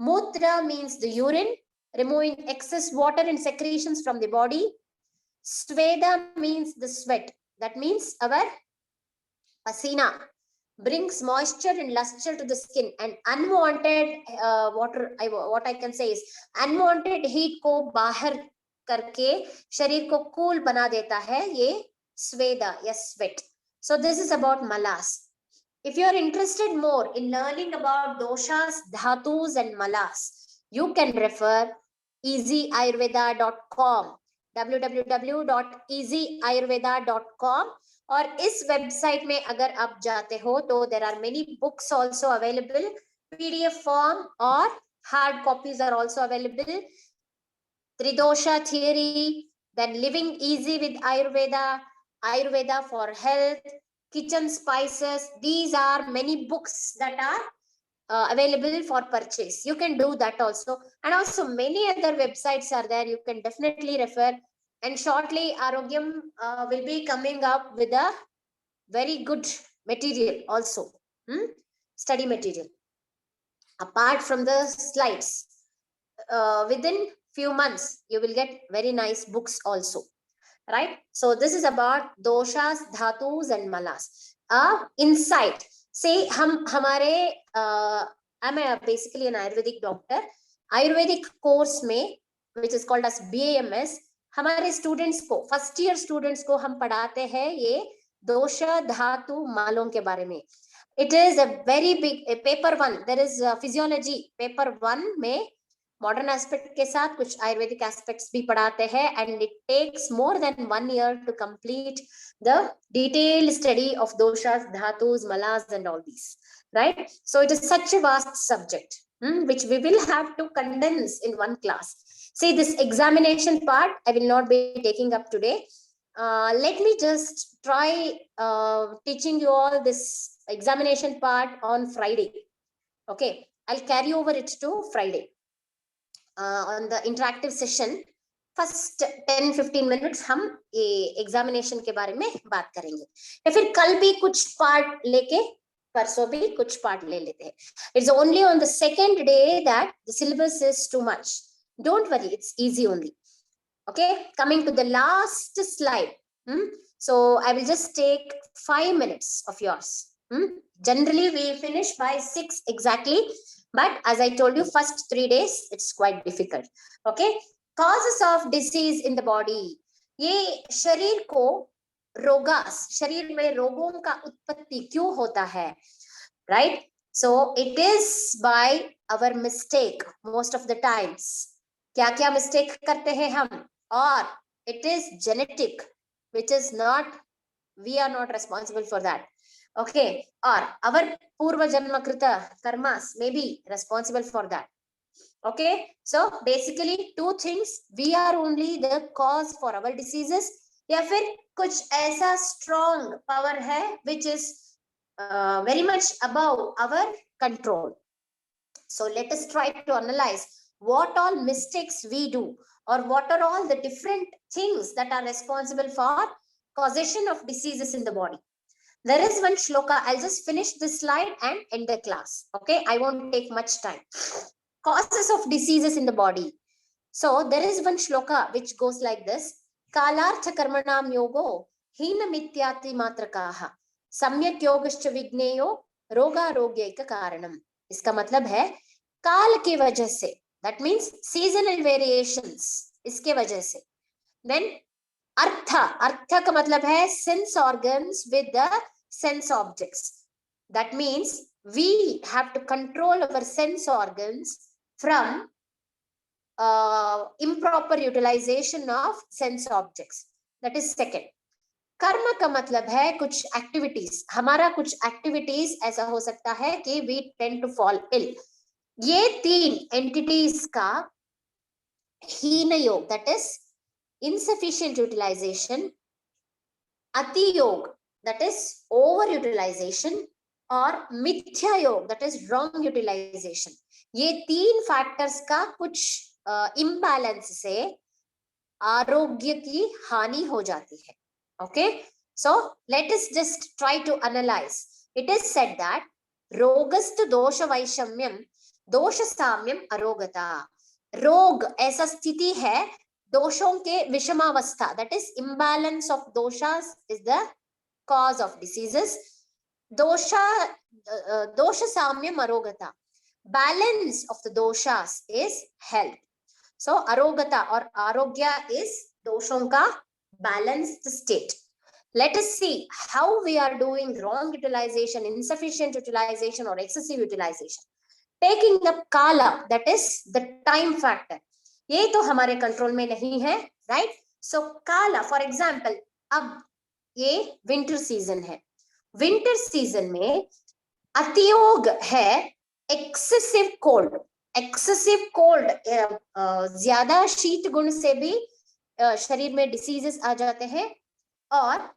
Mutra means the urine, removing excess water and secretions from the body. Sweda means the sweat. That means our pasina brings moisture and luster to the skin, and unwanted what I can say is unwanted heat को बाहर करके शरीर को cool बना देता है ये sweda या sweat. So this is about malas. If you are interested more in learning about doshas, dhatus and malas, you can refer easyayurveda.com, www.easyayurveda.com. और इस वेबसाइट में अगर आप जाते हो तो there are many books also available, PDF form or hard copies are also available. Tridosha theory, then living easy with Ayurveda, Ayurveda for health, kitchen spices. These are many books that are available for purchase. You can do that also, and also many other websites are there. You can definitely refer. And shortly, Arogyam will be coming up with a very good material also, study material. Apart from the slides, within few months, you will get very nice books also, right? So this is about doshas, dhatus and malas. Insight. Say, I'm basically an Ayurvedic doctor. Ayurvedic course में, which is called as BAMS, हमारे students को, first year students को हम पढ़ाते हैं ये दोषा धातु मालों के बारे में. It is a very big paper one. There is physiology paper one में मॉडर्न एस्पेक्ट के साथ कुछ आयुर्वेदिक एस्पेक्ट्स भी पढ़ाते हैं, and it takes more than 1 year to complete the detailed study of doshas, dhatus, malas and all these, right? So it is such a vast subject, which we will have to condense in one class. See, this examination part I will not be taking up today. Let me just try teaching you all this examination part on Friday. Okay, I'll carry over it to Friday. On the interactive session, first 10-15 minutes हम ये examination के बारे में बात करेंगे, या फिर कल भी कुछ पार्ट लेके परसों भी कुछ पार्ट ले लेते हैं. It's only on the second day that the syllabus is too much. Don't worry, it's easy only. Okay, coming to the last slide. So I will just take 5 minutes of yours. Generally we finish by 6 exactly, but as I told you, first 3 days it's quite difficult. Okay, causes of disease in the body. ये शरीर को रोगास, शरीर में रोगों का उत्पत्ति क्यों होता है, right? So it is by our mistake most of the times. क्या क्या mistake करते हैं हम, और it is genetic, which is not, we are not responsible for that. Okay, or our purva janma krita karmas may be responsible for that. Okay, so basically 2 things, we are only the cause for our diseases, या फिर कुछ ऐसा strong power है which is very much above our control. So let us try to analyze what all mistakes we do, or what are all the different things that are responsible for causation of diseases in the body. There is one shloka. I'll just finish this slide and end the class. Okay, I won't take much time. Causes of diseases in the body. So there is one shloka which goes like this: Kalartha karmanam yogo hina mityati matrakaha samyak yogascha vigneyo roga rogyeka karanam. इसका मतलब है काल की वजह से, that means seasonal variations, इसके वजह से. Then artha, artha का मतलब है sense organs with the sense objects. That means we have to control our sense organs from improper utilization of sense objects. That is second. कर्म का मतलब है कुछ एक्टिविटीज, हमारा कुछ एक्टिविटीज ऐसा हो सकता है कि we tend to fall ill. ये 3 एंटिटीज का हीन योग, that is insufficient utilization, अति योग, that is over utilization, और मिथ्या योग, that is wrong utilization. ये 3 फैक्टर्स का कुछ इम्बैलेंस से आरोग्य की हानि हो जाती है. Okay, so let us just try to analyze. It is said that रोगस्तु दोष वैषम्यम दोष साम्यम अरोगता. रोग ऐसा स्थिति है दोषों के विषमावस्था, that is imbalance of doshas is the cause of diseases. Dosha, dosha samyam arogata. Balance of the doshas is health. So arogata or arogya is doshon ka balanced state. Let us see how we are doing wrong utilization, insufficient utilization or excessive utilization. Taking up kala, that is the time factor. ये तो हमारे control में नहीं है, right? सो काला for example, अब ये winter season है. विंटर सीजन में अतियोग है एक्सेसिव कोल्ड. एक्सेसिव कोल्ड, ज्यादा शीत गुण से भी शरीर में डिसीजेस आ जाते हैं. और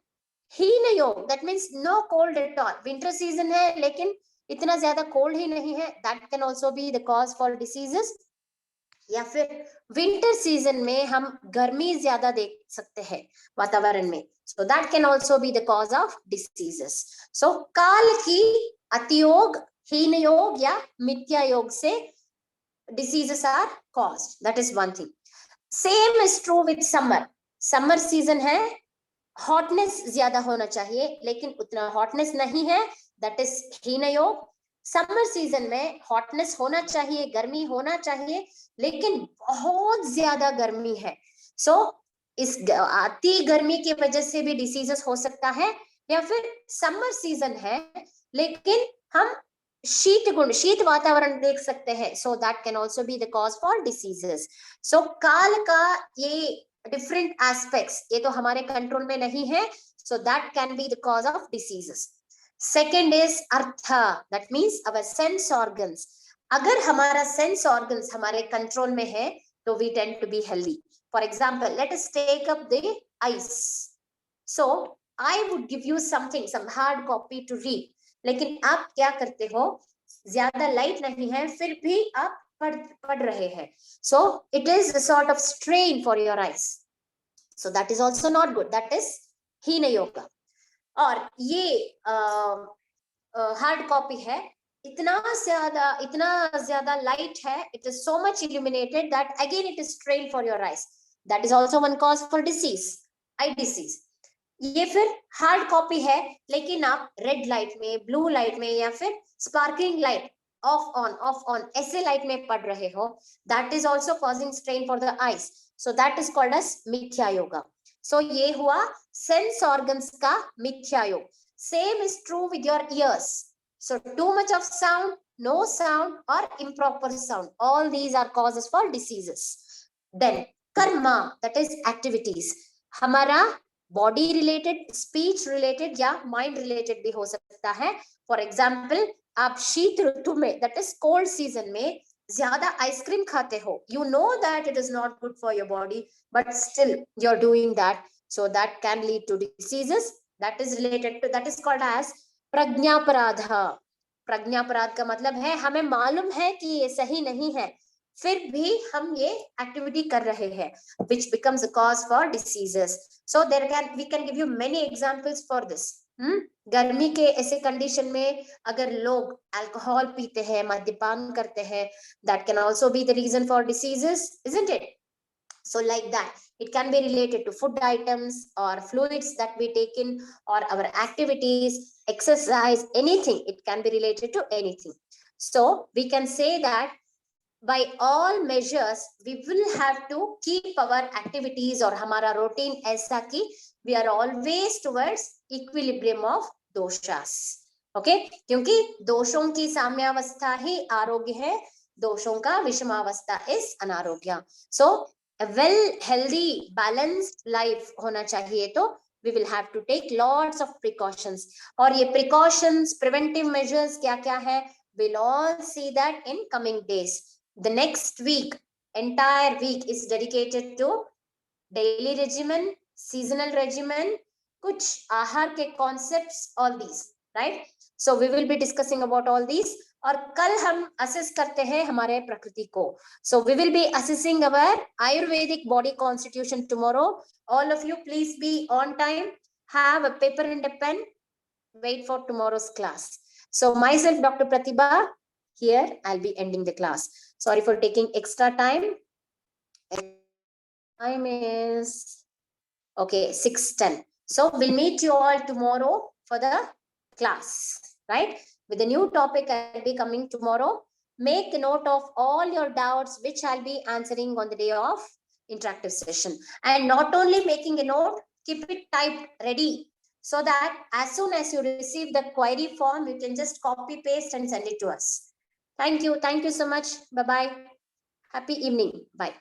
हीन योग, that means no cold at all. Winter season है लेकिन इतना ज्यादा कोल्ड ही नहीं है, that can also be the cause for diseases. या फिर विंटर सीजन में हम गर्मी ज्यादा देख सकते हैं वातावरण में, so that can also be the cause of diseases. So काल की अतियोग, हीन योग या मिथ्या योग से diseases are caused. That is one thing. Same is true with summer. Summer season है, हॉटनेस ज्यादा होना चाहिए लेकिन उतना हॉटनेस नहीं है, दैट इज हीन योग. समर सीजन में हॉटनेस होना चाहिए, गर्मी होना चाहिए, लेकिन बहुत ज्यादा गर्मी है. सो इस अति गर्मी की वजह से भी डिसीजेस हो सकता है. या फिर समर सीजन है लेकिन हम शीत गुण, शीत वातावरण देख सकते हैं, so that can also be the cause for diseases. So काल का ये डिफरेंट एस्पेक्ट्स, ये तो हमारे कंट्रोल में नहीं है, सो that can be the cause of diseases. Second is artha, that means our sense organs. अगर हमारा sense organs हमारे control में है तो we tend to be healthy. For example, let us take up the eyes. So I would give you something, some hard copy to read. लेकिन आप क्या करते हो, ज्यादा लाइट नहीं है फिर भी आप पढ़ रहे हैं. So it is a sort of strain for your eyes. So that is also not good. That is हीन योगा. और ये हार्ड कॉपी है, इतना ज्यादा लाइट है, it is so much illuminated that again it is strain for your eyes. That is also one cause for disease, eye disease. ये फिर hard copy है लेकिन आप रेड लाइट में, ब्लू लाइट में या फिर स्पार्कलिंग लाइट, ऑफ ऑन ऐसे लाइट में पढ़ रहे हो, that is also causing strain for the eyes. So that is called as मिथ्या योगा. So ये हुआ sense organs का मिथ्या योग. Same is true with your ears. So too much of sound, no sound or improper sound, all these are causes for diseases. Then karma, that is activities. हमारा body related, speech related या mind related भी हो सकता है. For example, आप शीत ऋतु में, that is cold season में ज्यादा आइसक्रीम खाते हो, you know that it is not good for your body, but still you're doing that, so that can lead to diseases. That is related to, that is called as प्रज्ञापराधा. प्रज्ञापराध का मतलब है हमें मालूम है कि ये सही नहीं है फिर भी हम ये एक्टिविटी कर रहे हैं, which becomes a cause for diseases. So we can give you many examples for this. गर्मी के ऐसे कंडीशन में अगर लोग अल्कोहल पीते हैं, मद्यपान करते हैं, that can also be the reason for diseases, isn't it? So like that, it can be related to food items or fluids that we take in, or our activities, exercise, anything. It can be related to anything. So we can say that by all measures we will have to keep our activities or हमारा routine ऐसा कि we are always towards equilibrium of doshas. Okay, क्योंकि दोषों की साम्यावस्था ही आरोग्य है, दोषों का विषमावस्था is अनारोग्य. So a well healthy balanced life होना चाहिए तो we will have to take lots of precautions. और ये precautions, preventive measures क्या क्या है, we'll all see that in coming days. The next week, entire week is dedicated to daily regimen, seasonal regimen, कुछ आहार के concepts, all these, right? So we will be discussing about all these. और कल हम assess करते हैं हमारे प्रकृति को. So we will be assessing our Ayurvedic body constitution tomorrow. All of you, please be on time. Have a paper and a pen. Wait for tomorrow's class. So myself, Dr. Pratibha, here I'll be ending the class. Sorry for taking extra time. Time is okay, 6:10. So we'll meet you all tomorrow for the class, right? With a new topic I'll be coming tomorrow. Make a note of all your doubts, which I'll be answering on the day of interactive session. And not only making a note, keep it typed ready, so that as soon as you receive the query form, you can just copy paste and send it to us. Thank you so much. Bye bye. Happy evening. Bye.